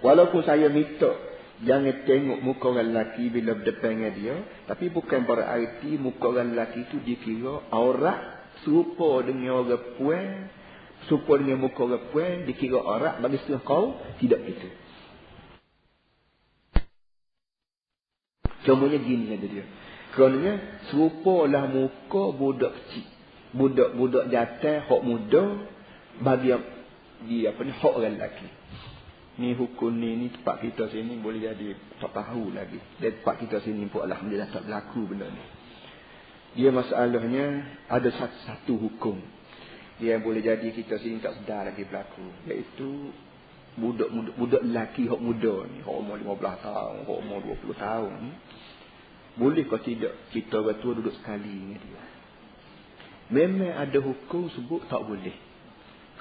Walaupun saya minta jangan tengok muka orang lelaki bila berdepan dengan dia, tapi bukan berarti muka orang lelaki tu dikira orang serupa dengan orang puan, serupa dengan muka orang puan, dikira orang bagi setengah kau, tidak begitu. Contohnya gini kata dia. Kerana serupalah muka budak kecil. Budak jatuh, hak muda, bagi dia apa ni, hak orang lelaki. Ni hukum ni tempat kita sini boleh jadi tak tahu lagi. Dan tempat kita sini pun alhamdulillah tak berlaku benda ni. Dia masalahnya ada satu hukum dia boleh jadi kita sini tak sedar lagi berlaku, iaitu budak lelaki hak muda ni, hak umur 15 tahun, hak umur 20 tahun ni, boleh kau tidak kita orang tua duduk sekali dengan dia? Memang ada hukum sebut tak boleh.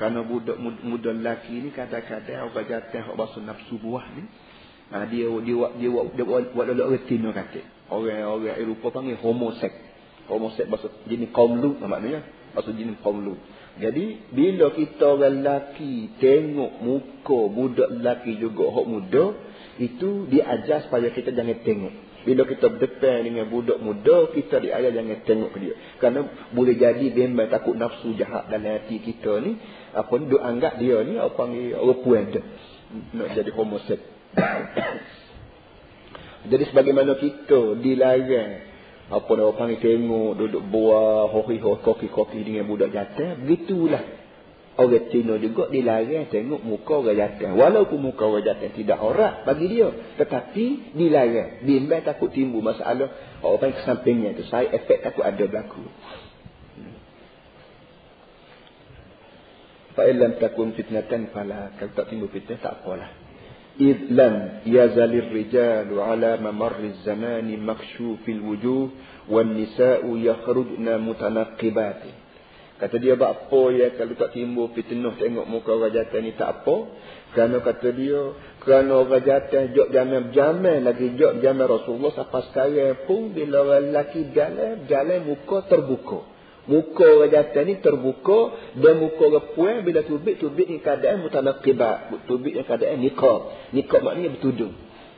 Kerana budak muda lelaki ni kadang-kadang orang jatuh hak bahasa nafsu buah ni, dia buat dalam erti no kata. Orang Eropah panggil homoseks. Homoseks bahasa jenis kaum Lut maknanya. Bahasa jenis kaum Lut. Jadi bila kita orang lelaki tengok muka budak lelaki juga hak muda, itu diajar supaya kita jangan tengok. Bila kita berdepan dengan budak muda, kita diajar jangan tengok ke dia. Kerana boleh jadi bimbang takut nafsu jahat dalam hati kita ni, apa ni, duk anggap dia ni apa panggil orang puan dah. Nak jadi homoseks. Jadi sebagaimana kita dilarang apa orang panggil tengok duduk buah koki dengan budak jantan, begitulah orang Cina juga dilarang tengok muka orang jantan. Walaupun muka orang jantan tidak aurat bagi dia, tetapi dilarang, bimbang takut timbul masalah orang panggil kesampingnya tu, side effect takut ada berlaku. Fa illam takun fitnatan fala, kalau tak timbul fitnah tak apalah. إذ لم يزل الرجال على ممر الزمان مكشوف الوجوه والنساء يخرجن متنقبات. Kata dia apa ya kalau tak timbul fitnah tengok muka orang jantan ni tak apa. Kerana kata dia, kerana orang jantan jok jaman lagi jok jaman Rasulullah sampai sekarang pun bila orang lelaki jalan muka terbuka. Muka orang jantan ni terbuka, dan muka orang puan bila tubik ni keadaan mutanaqibat, tubik yang keadaan niqab. Niqab maknanya bertudung.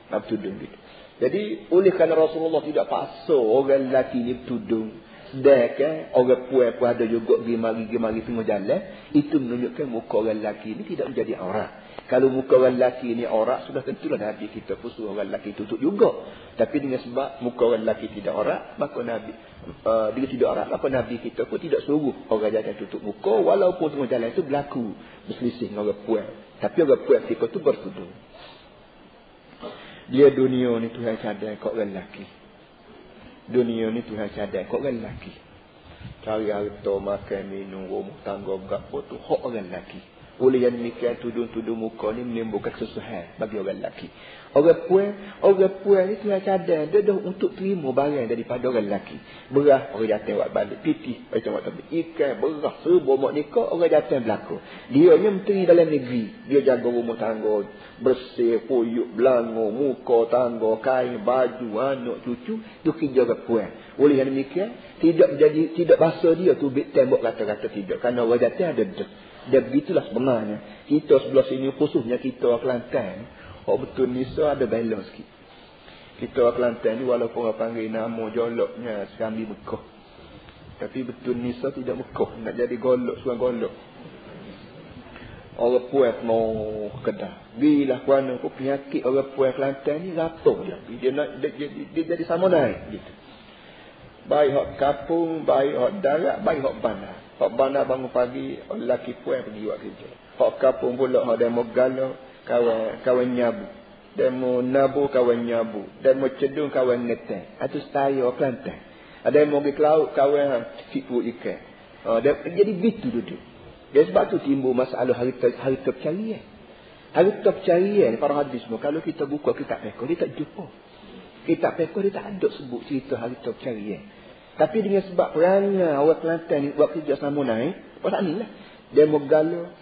Bertudung gitu. Jadi oleh kerana Rasulullah tidak paksa orang lelaki ni bertudung, sedangkan orang puan pun ada juga pergi-mari tengah jalan, itu menunjukkan muka orang lelaki ni tidak menjadi aurat. Kalau muka orang lelaki ni aurat, sudah tentulah Nabi kita pun suruh orang lelaki tutup juga. Tapi dengan sebab muka orang lelaki tidak aurat, maka Nabi dia tidak aurat, maka Nabi kita pun tidak suruh orang jangan tutup muka, walaupun tengah jalan itu berlaku berselisih dengan orang puan. Tapi orang puan kita tu bertudung. Dia dunia ni Tuhan cadang kat orang lelaki. Dunia ni Tuhan cadang kat orang lelaki. Cari harta, makan, minum, rumah tangga, berapa tu hak orang lelaki. Oleh yang demikian tudung-tudung muka ni menimbulkan kesusahan bagi orang lelaki. Orang puan ni Tuhan cadang dia dah untuk terima barang daripada orang lelaki. Beras orang jantan buat balik, pipih macam ikan, beras serba mak nikah orang jantan berlaku. Dia ni menteri dalam negeri, dia jaga rumah tangga, bersih, puyuk, belangor, muka tangga, kain, baju, anak, cucu, tu kerja orang puan. Oleh yang demikian tidak bahasa dia tu tembok kata-kata tidak, kerana orang jantan ada dah. Dan begitulah sebenarnya. Kita sebelah sini, khususnya kita orang Kelantan, orang betul Nisa ada balance sikit. Kita orang Kelantan ni walaupun orang panggil nama joloknya Serambi Mekah, tapi betul Nisa tidak Mekah. Nak jadi golok, suang golok. Orang puan mau Kedah. Bila kerana penyakit orang puan Kelantan ni rapuh dia. Dia jadi sama naik gitu. Baik hak kapung, baik hak darat, baik hak bandar. Hak bandar bangun pagi, lelaki puan pergi buat kerja. Hak kapung pula hak demo gala, kawan nyabu. Demo nabu kawan nyabu. Demo cedung kawan ngeteng. Atau setaya kelantan. Ada yang mau pergi ke laut kawan tipu ikan. Jadi begitu duduk. Dan sebab tu timbul masalah harta percarian. Harta percarian para hadis semua. Kalau kita buka kitab mereka, dia tak jumpa. Kitab mereka dia tak ada sebut cerita harta percarian. Tapi dengan sebab perangai orang Kelantan ni buat kerja sama naik. Pasal ni lah. Dia mau gala.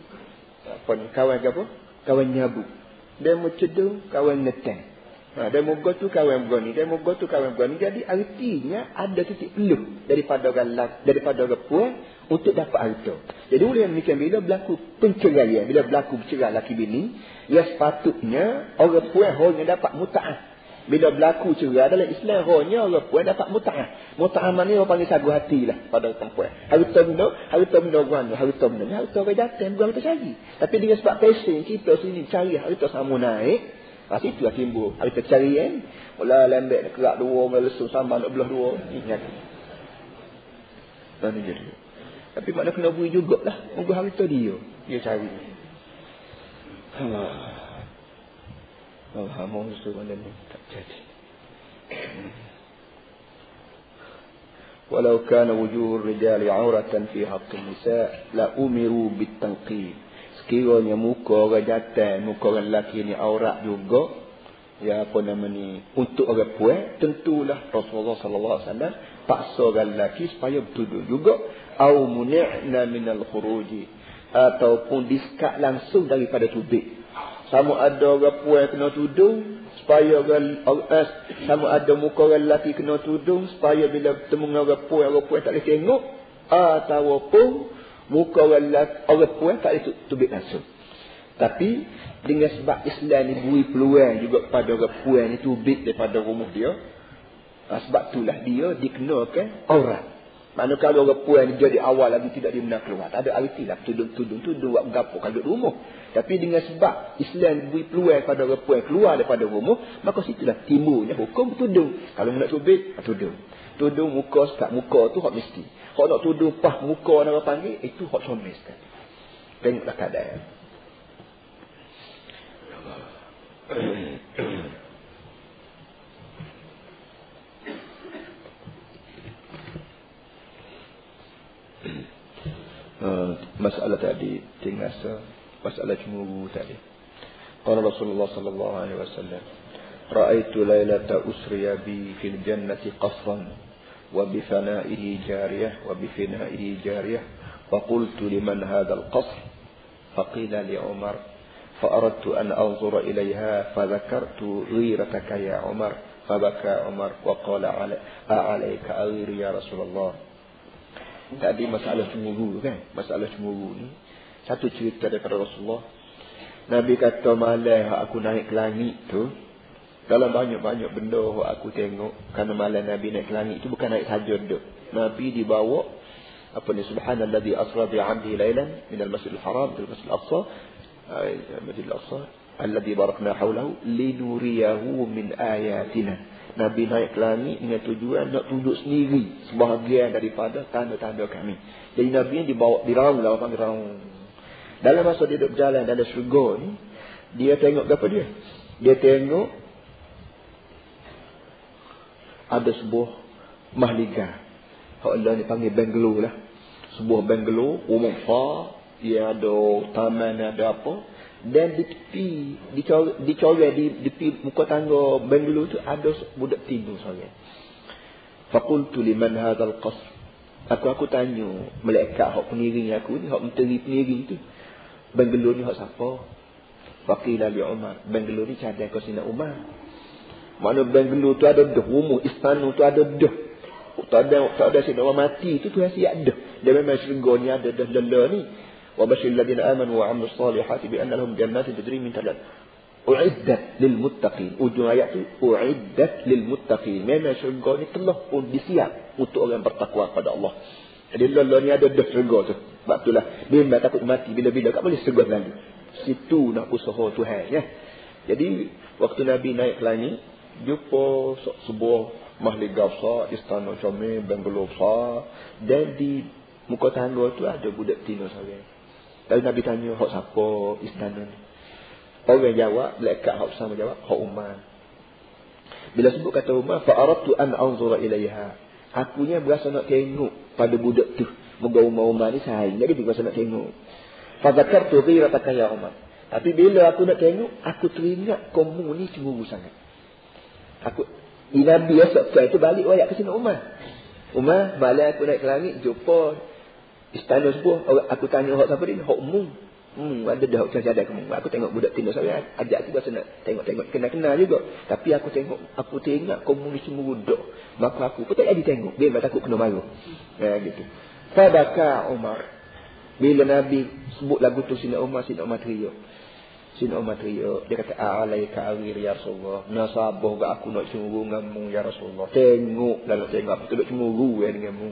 Kawan apa? Kawan nyabu. Dia mau cedung kawan ngeteng. Dia mau gotu kawan berani. Dia mau gotu kawan berani. Jadi artinya ada titik peluh daripada orang puan untuk dapat harta. Jadi oleh yang demikian bila berlaku penceraian, bila berlaku bercerai laki bini, ya sepatutnya orang puan hanya dapat muta'ah. Bila berlaku cerai dalam Islam hanya orang puan dapat muta'ah. Muta'ah mana orang panggil sagu hati lah pada perempuan. Harta benda guana, harta benda ni harta orang datang bukan kita cari. Tapi dengan sebab passion kita sini cari harta sama naik. Pasti itulah timbul harta carian. Mula lembek nak kerak dua, mula lesung sambal nak belah dua. Ingat. Dan ini jadi. Tapi makna kena bui jugalah. Mungkin harta dia cari. Allah mau suruh benda ni tak jadi. Walau kana wujuhur rijali auratan fi haqqin nisa la umiru bitanqib. Sekiranya muka orang jantan, muka orang lelaki ni aurat juga, ya apa nama ni, untuk orang puan, tentulah Rasulullah sallallahu alaihi wasallam paksa orang lelaki supaya bertudung juga, au muni'na minal khuruji, ataupun disekat langsung daripada tubik. Sama ada orang puan kena tudung supaya sama ada muka orang lelaki kena tudung supaya bila bertemu dengan orang puan tak boleh tengok, ataupun muka orang puan tak boleh tubik langsung. Tapi dengan sebab Islam ni beri peluang juga kepada orang puan ni tubik daripada rumah dia, sebab itulah dia dikenakan aurat. Mana kalau orang puan ni jadi awal lagi tidak dibenarkan keluar, tak ada arti lah tudung buat gapo kalau duduk rumah. Tapi dengan sebab Islam beri peluang kepada orang puan keluar daripada rumah, maka situlah timbulnya hukum tudung. Kalau nak tubik, tudung muka sekat muka tu hak mesti. Hak nak tudung pah muka nak panggil, itu hak somes kan. Tengoklah keadaan. Masalah tadi tinggal masalah cemburu tadi. Qala Rasulullah sallallahu alaihi wasallam, ra'aitu lailata usriya bi fil jannati qasran wa bi fana'ihi jariyah wa bi fina'ihi jariyah fa qultu liman hadha al-qasr fa qila li Umar fa aradtu an anzura ilayha fa dhakartu ghirataka ya Umar fa baka Umar wa qala alayka aghir ya Rasulullah. Tadi masalah cemburu kan. Masalah cemburu ni satu cerita daripada Rasulullah. Nabi kata malam aku naik ke langit tu, dalam banyak-banyak benda aku tengok. Kerana malam Nabi naik ke langit tu bukan naik saja duduk. Nabi dibawa subhanallazi asra bi 'abdihi lailan minal masjidil haram ila masjidil aqsa masjidil aqsa alladhi barakna hawlahu linuriyahu min ayatina. Nabi naik ke langit dengan tujuan nak tunjuk sendiri sebahagian daripada tanda-tanda kami. Jadi Nabi yang dibawa diraung lah, orang diraung. Dalam masa dia duduk berjalan dalam syurga ni, dia tengok apa dia? Dia tengok ada sebuah mahligai. Allah ni panggil bungalow lah. Sebuah bungalow, rumah besar, dia ada taman, ada apa. Dan di tepi, dicoreng di tepi muka tangga bungalow tu ada budak tidur seorang. Faqultu liman hadzal qasr. Aku tanya malaikat hak pengiring aku ni, hak menteri pengiring tu. Bungalow ni hak siapa? Faqila li Umar. Bungalow ni cadang kau Sina Umar. Mana bungalow tu ada dah, rumah istana tu ada dah. Tak ada Sina Umar mati tu siap dah. Dia memang syurga ni ada dah lala ni. وبشر الذين آمنوا وعملوا الصالحات بأن لهم جنات تجري من تحتها أعدت للمتقين. Ujung ayat tu أعدت للمتقين. Memang syurga ni telah pun disiap untuk orang bertakwa kepada Allah. Jadi Allah ni ada dah syurga tu. Sebab itulah bimbang takut mati bila-bila tak boleh syurga lagi. Situ nak usaha Tuhan ya. Jadi waktu Nabi naik ke langit, jumpa sebuah mahligai besar, istana comel, bungalow besar, dan di muka tangga tu ada budak betina seorang. Lalu Nabi tanya, hak siapa istana ni? Orang jawab, malaikat hak sama jawab, hak Umar. Bila sebut kata Umar, fa aradtu an anzura ilaiha. Akunya berasa nak tengok pada budak tu. Moga Umar ni sayang, jadi dia berasa nak tengok. Fa zakartu ghirataka ya Umar. Tapi bila aku nak tengok, aku teringat kamu ni cemburu sangat. Nabi esok itu balik wayak ke sini Umar. Umar, malam aku naik ke langit, jumpa istana sebuah. Aku tanya hak siapa dia? Hak umum. Ada dah hak ada kamu. Aku tengok budak tindak saya. Ajak aku rasa nak tengok. Kenal juga. Tapi aku tengok kamu ni cemburu dok. Maka aku pun tak jadi tengok. Dia takut kena marah. Gitu. Fadaka Umar. Bila Nabi sebut lagu tu Sina Umar teriak. Dia kata, alaika awir ya Rasulullah. Nasabah ke aku nak cemburu denganmu ya Rasulullah. Tengok dalam tengok aku tak cemburu denganmu.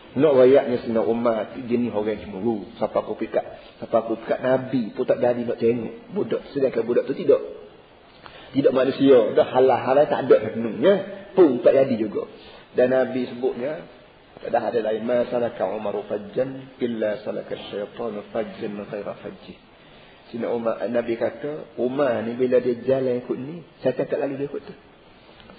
Nak wayaknya Sina Umar jenis orang cemburu. Siapa aku pikat Nabi pun tak jadi nak tengok budak. Sedangkan budak tu tidak manusia. Dah halal tak ada penuhnya pun tak jadi juga. Dan Nabi sebutnya tak ada lain. Ma salaka Umaru fajjan illa salaka syaitan fajjan ghaira fajji. Sina Umar, Nabi kata, Umar ni bila dia jalan ikut ni, syaitan tak lalu dia ikut tu.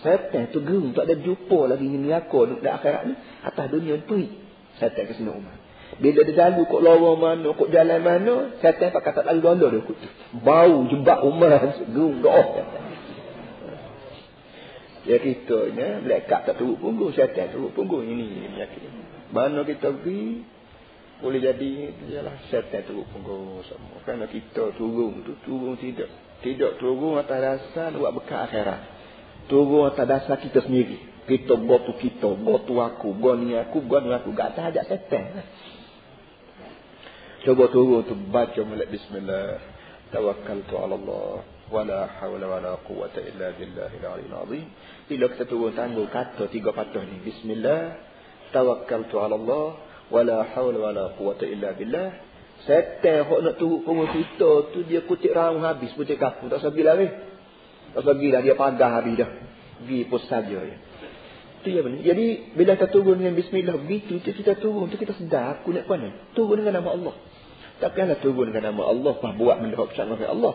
Syaitan tu gerung, tak ada jumpa lagi ni neraka di akhirat ni, atas dunia ni pergi. Syaitan ke Sina Umar. Bila dia lalu kok lorong mana, kok jalan mana, syaitan pakai tak lalu dollar dia ikut tu. Bau jebak Umar, gerung doa. Ya kitanya, malaikat tak turut punggung, syaitan turut punggung. Ini penyakit. Mana kita pergi, boleh jadi ialah syaitan turut punggung semua. Kerana kita turun tidak turun atas dasar buat bekal akhirat. Turun atas dasar kita sendiri. Kita gotu aku, goni aku. Gak tak ajak syaitan. Coba turun tu baca mulai bismillah. Tawakkaltu ala Allah. Wala hawla wala quwwata illa billahil aliyyil azim. Bila kita turun tangguh kata 3 patah ni. Bismillah. Tawakkaltu ala Allah. Wala hawla wala quwwata illa billah. Setan hok nak turut punggung kita tu dia kutip raung habis, kutip kapu. Tak sabi lari. Tak sabi lah dia padah habis dah. Pergi pun saja ya. Itu ya benar. Jadi bila kita turun dengan bismillah begitu, kita turun tu kita sedar aku nak mana? Turun dengan nama Allah. Takkanlah turun dengan nama Allah pas buat benda hak bersama dengan Allah.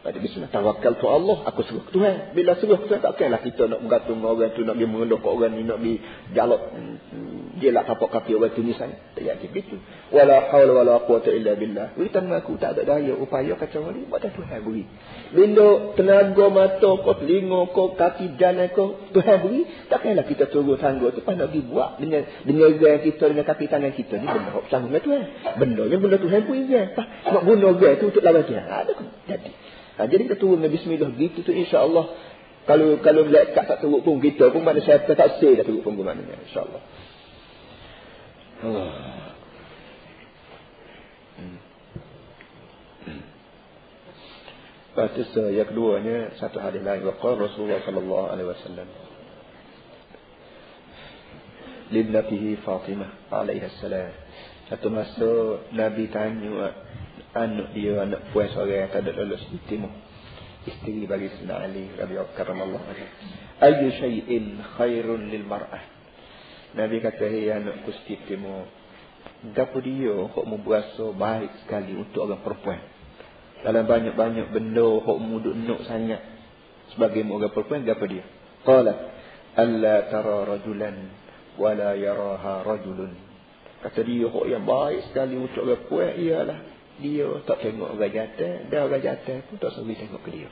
Pada bismillah tawakkaltu Allah, aku seruh Tuhan. Bila seruh Tuhan takkanlah kita nak bergantung orang tu, nak pergi mengelak orang ni, nak pergi jalak dia lah tapak kaki orang tu ni saya. Tak jadi begitu. Wala haula wala quwwata illa billah. Kita mengaku tak ada daya upaya kacau ni, buat Tuhan beri. Bila tenaga mata kau, telinga kau, kaki jalan kau Tuhan beri, takkanlah kita turun tangga tu pas nak pergi buat dengan orang kita, dengan kaki tangan kita ni benda hak sama dengan Tuhan. Benda Tuhan beri kan. Nak guna orang tu untuk lawan Tuhan. Ada jadi. Jadi kita turun dengan bismillah gitu tu insya-Allah. Kalau malaikat tak turut pun kita pun mana syaitan tak say dah turut pun maknanya insya-Allah. Lepas tu yang keduanya satu hadis lain waqala Rasulullah sallallahu alaihi wasallam libnatihi Fatimah alaiha salam. Satu masa Nabi tanya anak dia, anak puan seorang yang tak ada lulus timur, isteri bagi Sayyidina Ali radhiyallahu anhu, ayyu syai'in khairun lil mar'ah. Nabi kata, hei anakku Siti Timur, gapo dia hok memberasa baik sekali untuk orang perempuan dalam banyak-banyak benda hok muduk nak sangat sebagai orang perempuan, gapo dia? Qala alla tara rajulan wala yaraha rajulun. Kata dia hok yang baik sekali untuk orang perempuan ialah dia tak tengok orang jantan, dan orang jantan pun tak sanggup tengok ke dia.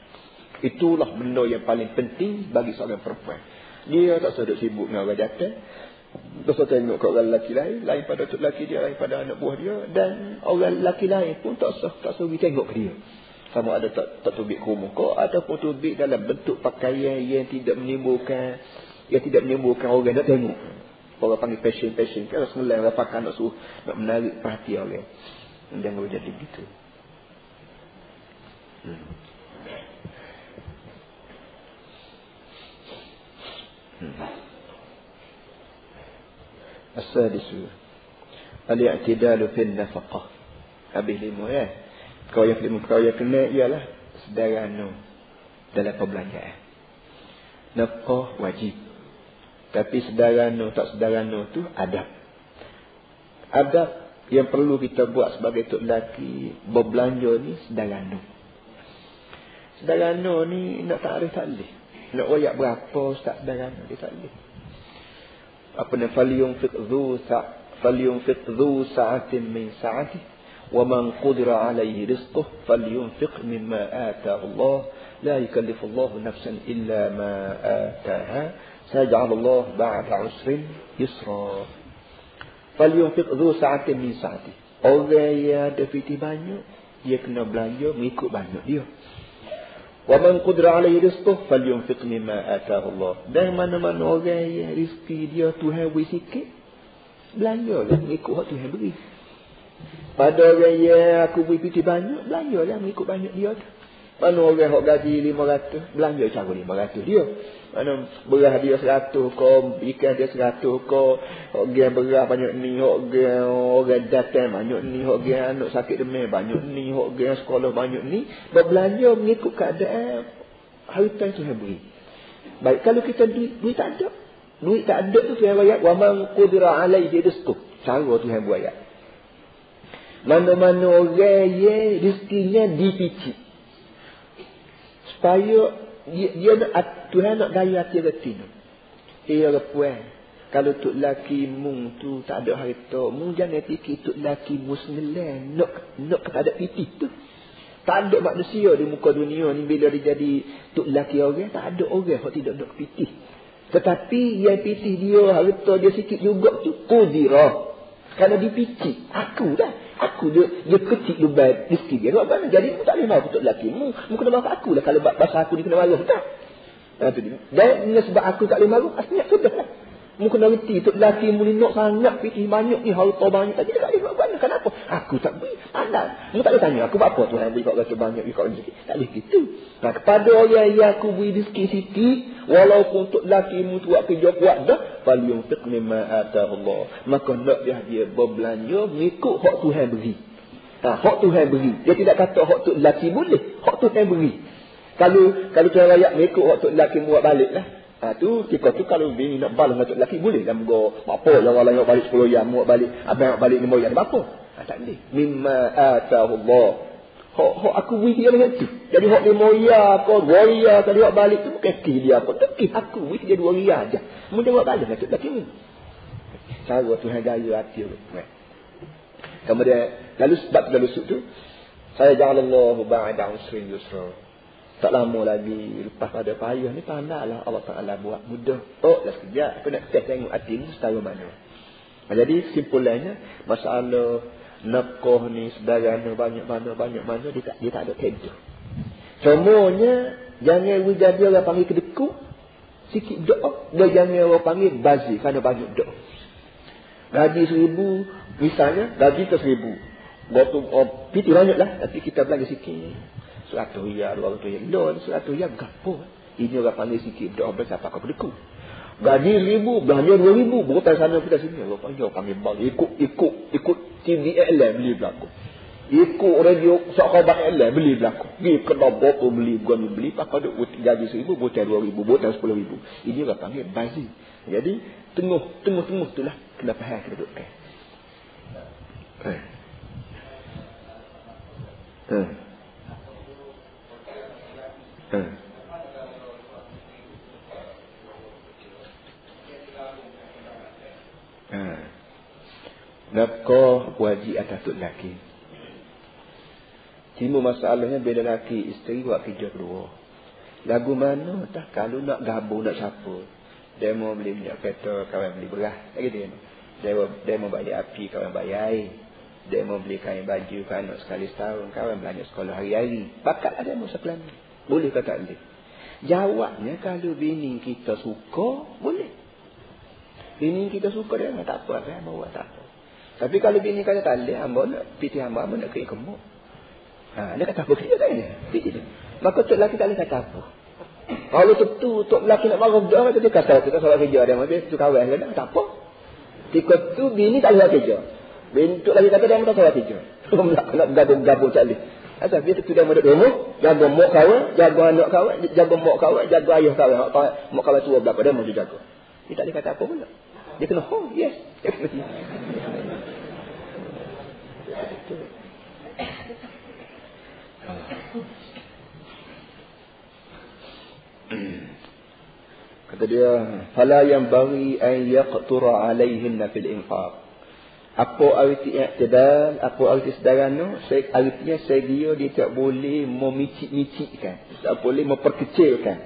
Itulah benda yang paling penting bagi seorang perempuan. Dia tak sedut sibuk dengan orang jantan, tak sedut tengok ke orang lelaki lain pada tok lelaki dia, lain pada anak buah dia, dan orang lelaki lain pun tak sanggup tengok ke dia. Sama ada tak tubik ke muka ataupun tubik dalam bentuk pakaian yang tidak menimbulkan orang nak tengok. Orang panggil fashion. Kalau semula orang pakai nak suruh nak menarik perhatian orang. Jangan jadi begitu. As-sadisu al-i'tidalu fil nafaqah. Habis 5 ya. Kau yang kena ialah sederhana dalam perbelanjaan. Nafaqah wajib. Tapi sederhana tak sederhana tu adab. Adab Yang perlu kita buat sebagai tok lelaki berbelanja ni sederhana. Sederhana ni nak takrif tak boleh. Nak royak berapa ustaz sederhana dia tak boleh. Apa ni falyunfiq dhu sa'atin min sa'atihi wa man qudira 'alayhi rizquhu falyunfiq mimma ataahu Allah la yukallifu Allah nafsan illa ma ataaha sayaj'al Allah ba'da 'usrin yusra. Falyunfiq dhu sa'atin min sa'atihi. Orang yang ada fitih banyak, dia kena belanja mengikut banyak dia. Wa man qudira 'alayhi rizquhu falyunfiq mimma ataahu Allah. Dan mana-mana orang yang rezeki dia Tuhan beri sikit, belanjalah mengikut hak Tuhan beri. Pada orang yang aku beri fitih banyak, belanjalah mengikut banyak dia. Mana orang hak gaji 500, belanja cara 500 dia. Mana beras dia 100 ko, ikan dia 100 ko, orang beras banyak ni, orang datang banyak ni, orang anak sakit demam banyak ni, orang sekolah banyak ni, berbelanja mengikut keadaan harta yang Tuhan beri. Baik, kalau kita duit tak ada. Duit tak ada tu Tuhan ayat wa man qudira 'alayhi rizquhu. Cara Tuhan buat ayat. Mana-mana orang yang rezekinya dipicit. Supaya dia nak, Tuhan nak gaya hati reti tu. Orang puan, kalau tok laki mung tu tak ada harta, mung jangan fikir tok laki musngelan nak tak ada pipih tu. Tak ada manusia di muka dunia ni bila dia jadi tok laki orang, tak ada orang yang tidak nak pipih. Tetapi yang pipih dia harta dia sikit juga tu qudira. Kalau dipicit, aku dia kecil lubat rezeki dia. Sebab mana? Jadi aku tak boleh marah untuk lelaki. Mu kena marah aku lah. Kalau bahasa aku ni kena marah. Tak? Itu dia. Dan sebab aku tak boleh marah, aslinya sudah lah. Mu kena reti. Untuk lelaki mu ni nak sangat fikir banyak ni. Harta banyak. Tapi dia tak boleh buat. Kenapa? Aku tak beri. Pandang. Mu tak boleh tanya. Aku buat apa Tuhan beri kau rasa banyak. Beri kau rezeki. Tak boleh gitu. Nah, kepada orang yang aku beri rezeki sikit, walaupun untuk lelaki mu tu buat kerja kuat dah, falyunfiq mimma ataahu Allah. Maka nak dia berbelanja mengikut hak Tuhan beri. Hak Tuhan beri. Dia tidak kata hak tu lelaki boleh. Hak Tuhan beri. Kalau Tuhan rakyat mengikut hak tu lelaki buat balik lah. Tu kita tu kalau bini nak balas dengan tok lelaki boleh. Dan go apa yang orang lain balik 10 jam buat balik. Abang balik 5 jam apa? Tak boleh. Mimma ataahu Allah. Hak aku beri dia macam tu. Jadi hak 5 ya ko 2 ya tadi hak balik tu bukan kih dia apa. Tekih aku beri dia 2 ya aja. Mu dia buat balas dengan tok lelaki ni. Cara Tuhan gaya hati tu. Kemudian lalu sebab lusuk tu saya ja'alallahu ba'da 'usrin yusra. Tak lama lagi lepas pada payah ni pandailah Allah Taala buat mudah. Dah sekejap aku nak tengok hati ni setara mana. Jadi kesimpulannya masalah nafkah ni sederhana banyak mana dia tak ada kaedah. Semuanya jangan jadi orang panggil kedekut sikit doa, dan jangan orang panggil bazir kerana banyak doa. Gaji 1,000 misalnya, gaji ke 1,000. Waktu piti banyaklah tapi kita belanja sikit. 100 riyal, 200 riyal. Loan 100 riyal gapo. Ini orang panggil sikit doa berapa kau kedekut. Gaji 1,000, belanja 2,000, berapa sana kita sini. Orang panggil bang ikut TV LM beli belako. Ikut radio sahabat LM beli belako. Pergi ke botol beli, bukan beli pakai duit gaji 1,000, botol 2,000, botol 10,000. Ini orang panggil bazir. Jadi tengah itulah kena faham kedudukan. Nafkah wajib atas tok lelaki. Cuma masalahnya bila lelaki isteri buat kerja kedua. Lagu mana tak kalau nak gabung nak siapa. Dia mau beli minyak kereta, kawan beli beras. Tak gitu. Dia mau bayar api, kawan bayar air. Dia mau beli kain baju ke anak sekali setahun, kawan belanja sekolah hari-hari. Bakat ada mau sekalian. Boleh ke tak boleh? Jawabnya kalau bini kita suka, boleh. Bini kita suka dia tak apa, saya mau buat tak apa. Tapi kalau bini kata tak boleh, hamba nak pitih hamba nak kena gemuk. Dia kata apa kerja tak ni? Pitih dia. Maka tok lelaki tak boleh kata apa. Kalau tentu tok lelaki nak marah dah, dia kata kita solat kerja dia, habis tu kawan dia tak apa. Ketika tu bini tak boleh kerja. Bini tok lelaki kata dia tak solat kerja. Nak gabung-gabung tak boleh. Asal dia tu dia mau duduk rumah, jaga mak kawan, jaga anak kawan, jaga mak kawan, jaga ayah kawan. Mak kawan tua berapa dia mau jaga. Dia tak boleh kata apa pula. Dia kena yes. Dia kena Kata dia, fala yanbaghi an yaqtura alaihinna fil infaq. Apa arti i'tidal, apa arti sederhana? Artinya dia tak boleh memicik-micikkan, tak boleh memperkecilkan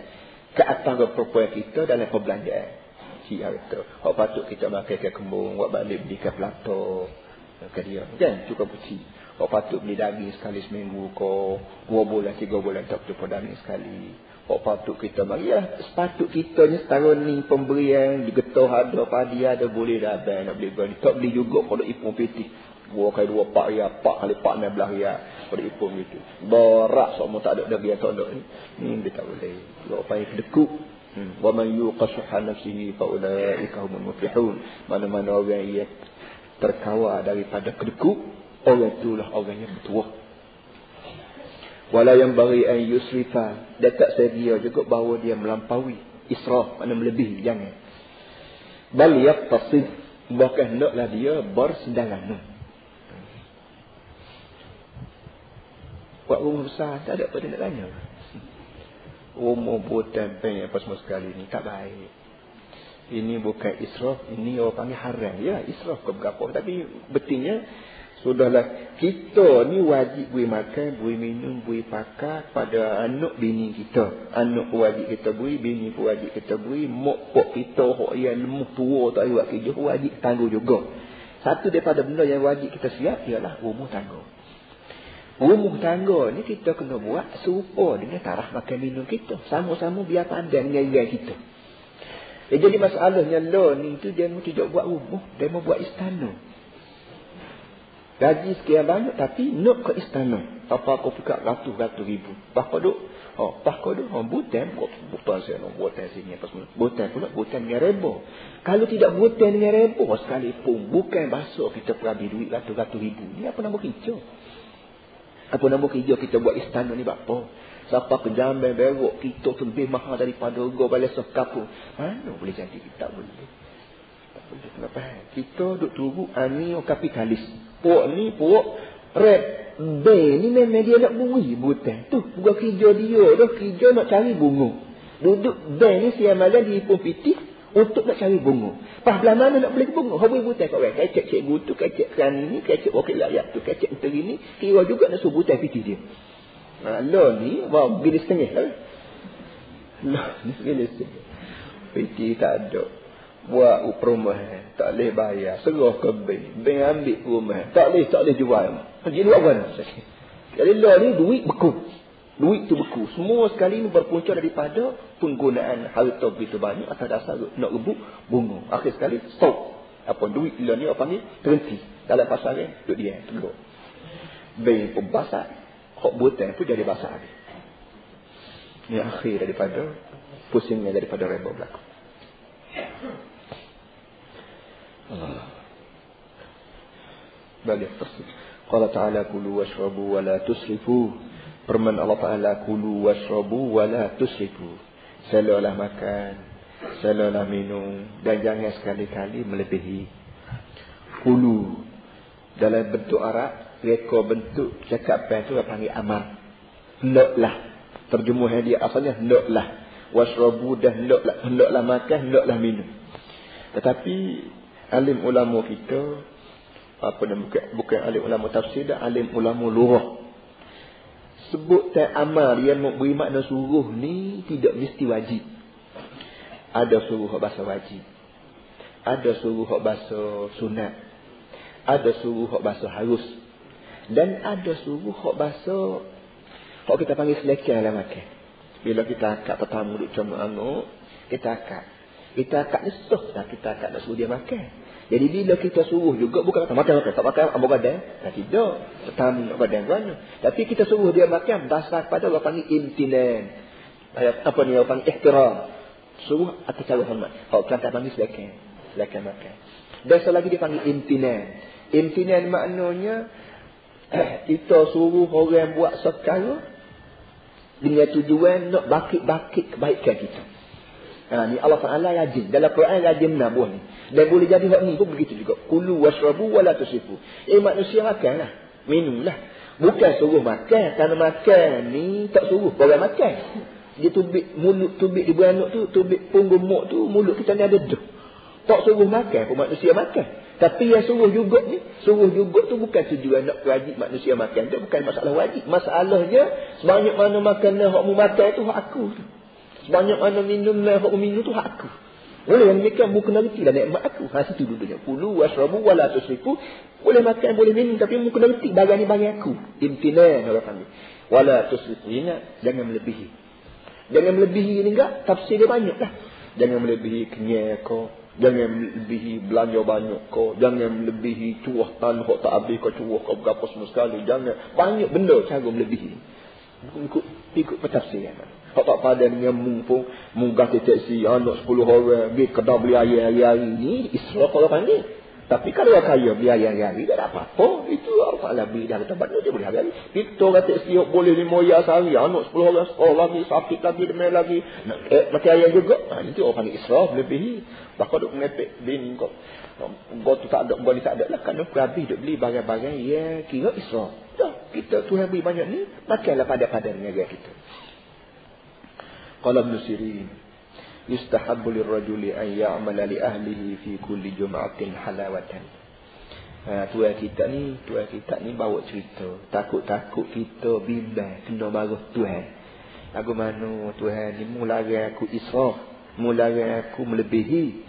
ke atas perempuan kita dalam perbelanjaan. Cia itu. Hak patut kita makan ke kembung, buat balik beli ke plato. Ke dia. Kan cukup puci. Hak patut beli daging sekali seminggu ko 2 bulan 3 bulan tak jumpa daging sekali. Hak patut kita bagi ya, sepatut kita ni setahun ni pemberian digetah ada padi ada boleh dah abang nak beli beli. Tak beli juga pada ipung piti. 2 kali 2 4 riyal, 4 kali 4 16 riyal pada ipung itu. Berat semua tak ada dia tak ada ni dia tak boleh. Kalau payah kedekut. Wa man yuqashuha nafsihi fa ulaika humul muflihun. Mana-mana orang yang terkawal daripada kedekut, orang itulah orang yang bertuah. Wala yang bagi an yusrifa, dia tak sedia juga bahawa dia melampaui. Israf makna melebihi, jangan. Bal yaqtasid, bahkan hendaklah dia bersederhana. Buat rumah besar tak ada apa dia nak tanya. Rumah buatan bank apa semua sekali ni tak baik. Ini bukan israf, ini orang panggil haram. Ya, israf ke berapa, tapi betulnya sudahlah, kita ni wajib beri makan, beri minum, beri pakai pada anak bini kita. Anak pun wajib kita beri, bini pun wajib kita beri. Mak pok kita, orang yang lemah tua tak buat kerja, wajib tangguh juga. Satu daripada benda yang wajib kita siap ialah rumah tangga. Rumah tangga ni kita kena buat serupa dengan taraf makan minum kita. Sama-sama biar pandang dengan kita. Jadi masalahnya lah ni tu dia mau tidak buat rumah, dia mau buat istana. Gaji sekian banyak tapi nak ke istana. Apa aku fikir ratus-ratus ribu. Bahkan duk, butan saya nak butan sini apa semua. Butan pula butan dengan reba. Kalau tidak butan dengan reba sekalipun bukan basuh kita perabi duit ratus-ratus ribu. Ni apa nama kerja? Apa nama kerja kita buat istana ni apa? Siapa kejamban berok kita tu lebih mahal daripada go balai sekapung. Mana boleh jadi kita boleh. Tak boleh kenapa? Kita duk tunggu ani kapitalis. Puak ni puak red B ni memang dia nak buri butan. Tu bukan kerja dia dah, kerja nak cari bunga. Duduk bank ni siang malam di ipung piti untuk nak cari bunga. Pas belah mana nak beli bunga? Habis butan kat orang. Kecek cikgu tu, kecek kerana ni, kecek wakil rakyat tu, kecek menteri ni, kira juga nak suruh butan piti dia. Lah ni, wah, gini setengah lah. Lah ni gini setengah. Piti tak ada. Buat perumahan, tak boleh bayar, serah ke bank ambil rumah, tak boleh jual. Jadi buat mana? Jadi lah ni duit beku. Duit tu beku. Semua sekali ni berpunca daripada penggunaan harta begitu banyak atas dasar nak rebut bunga. Akhir sekali stop. Apa duit lah ni apa ni? Terhenti. Dalam pasaran duduk dia tengok. Bank pun basah, hak buatan pun jadi basah. Ni akhir daripada pusingnya daripada reba berlaku. Balik tersebut. Qala ta'ala kulu washrabu wa la tusrifu. Firman Allah Ta'ala kulu washrabu wa la tusrifu. Selalah makan, selalah minum dan jangan sekali-kali melebihi. Kulu dalam bentuk Arab, reka bentuk cakapan tu panggil amar. Hendaklah. Terjemahan dia asalnya hendaklah. Washrabu dan hendaklah makan, hendaklah minum. Tetapi alim ulama kita bukan alim ulama tafsir dan alim ulama lurah sebut tak amal yang memberi makna suruh ni tidak mesti wajib. Ada suruh hak bahasa wajib, ada suruh hak bahasa sunat, ada suruh hak bahasa harus, dan ada suruh hak bahasa hak kita panggil selection dalam makan. Bila kita akad tetamu duk cuma anguk, kita akad ni sah dah, kita akad nak suruh dia makan. Jadi bila kita suruh juga bukan kata makan, tak makan ambil badan. Tidak, tetamu nak badan mana. Tapi kita suruh dia makan dasar pada orang panggil imtinan. Apa ni orang panggil ihtiram. Suruh atas cara hormat. Kalau kita panggil silakan makan. Dan selagi dia panggil imtinan. Imtinan maknanya kita suruh orang buat secara dengan tujuan nak bakit-bakit kebaikan kita. Ni Allah Ta'ala rajin. Dalam Quran rajin nabuh ni. Dan boleh jadi hak ni pun begitu juga. Kulu washrabu wala tusifu. Manusia makanlah. Minumlah. Bukan suruh makan. Kerana makan ni tak suruh orang makan. Dia tubik mulut, tubik di beranuk tu, tubik punggung muk tu, mulut kita ni ada duh. Tak suruh makan pun manusia makan. Tapi yang suruh jugut ni, suruh jugut tu bukan tujuan nak wajib manusia makan. Itu bukan masalah wajib. Masalahnya, sebanyak mana makanan hak mu makan tu hak aku tu. Sebanyak mana minum lah hak minum tu hak aku. Boleh yang demikian mu kena reti lah nikmat aku. Situ duduknya. Kulu washrabu wala tusrifu. Boleh makan, boleh minum. Tapi mu kena reti barang ni barang aku. Imtinan orang panggil. Wala tusrifu. Ingat, jangan melebihi. Jangan melebihi ni enggak. Tafsir dia banyak lah. Jangan melebihi kenyal kau. Jangan melebihi belanja banyak kau. Jangan melebihi cuah tanah kau tak habis kau cuah kau berapa semua sekali. Jangan. Banyak benda cara melebihi. Ikut petafsiran. Kalau tak pada dengan mu pun, mu ganti teksi, anak 10 orang, pergi kedai beli air hari-hari ni, israf orang panggil. Tapi kalau orang kaya beli air hari-hari, tak ada apa-apa. Itu Allah Ta'ala beli dalam tempat ni, dia beli hari-hari. Kita orang teksi, boleh 5 ayah sehari, anak 10 orang sekolah lagi, sakit lagi, demam lagi, nak makan air juga. Itu orang panggil israf, lebih. Bahkan duk mengepek bini kau. Kau tu tak ada, kau ni tak ada lah. Kerana habis duk beli barang-barang, ya kira israf. Dah, kita Tuhan beri banyak ni, makanlah pada-pada dengan kita. Qala Ibn Sirin, yustahabbu lirrajuli an ya'mala li ahlihi fi kulli jum'atin halawatan. Tuan kita ni bawa cerita. Takut-takut kita bimbang kena marah Tuhan. Lagu mana Tuhan ni mularai aku israf, mularai aku melebihi.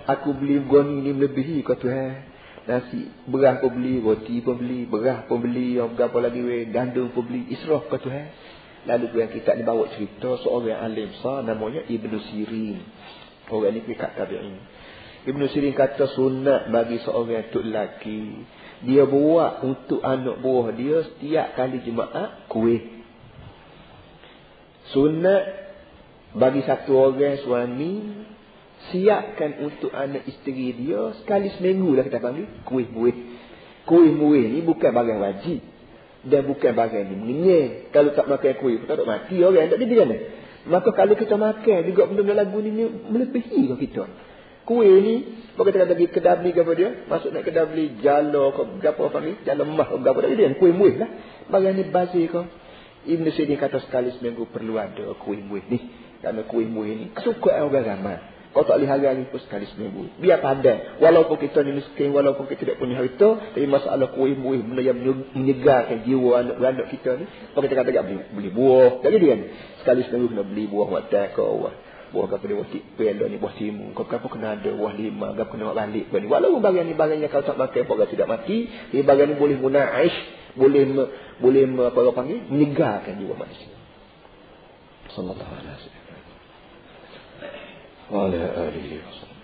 Aku beli goni ni melebihi kau Tuhan. Nasi beras pun beli, roti pun beli, beras pun beli, apa lagi gandum pun beli, israf kau Tuhan. Lalu yang kita ni bawa cerita seorang alim besar namanya Ibn Sirin. Orang ni pekat tabi'in. Ibn Sirin kata sunat bagi seorang tok lelaki, dia buat untuk anak buah dia setiap kali Jumaat kuih. Sunat bagi satu orang suami siapkan untuk anak isteri dia sekali seminggu lah kita panggil kuih-kuih. Kuih-kuih ni bukan barang wajib. Dan bukan barang ni mengenyai. Kalau tak makan kuih pun tak ada mati orang. Tak ada dia mana. Maka kalau kita makan juga benda-benda lagu ni melebihi kita. Kuih ni, kalau kita kata pergi kedai beli apa dia, masuk nak kedai beli jala ke apa panggil, jala emas ke apa tak ada dia. Kuih-muih lah. Barang ni bazir ke. Ibn Sirin kata sekali seminggu perlu ada kuih-muih ni. Kerana kuih-muih ni kesukaan orang ramai. Kau tak boleh hari-hari pun sekali seminggu. Biar padan. Walaupun kita ni miskin, walaupun kita tidak punya harta, tapi masalah kuih-muih, benda yang menyegarkan jiwa anak-anak kita ni. Kalau kita kata beli buah. Jadi dia ni. Sekali seminggu kena beli buah wadah ke buah apa dia, buah tipel ni, buah timun. Kau kena ada buah lima, kau kena balik. Walaupun barang ni barangnya kalau tak makan, orang tidak mati. Tapi barang ni boleh munaish, boleh apa orang panggil, menyegarkan jiwa manusia. Sallallahu alaihi wasallam. Wa ala alihi wasallam.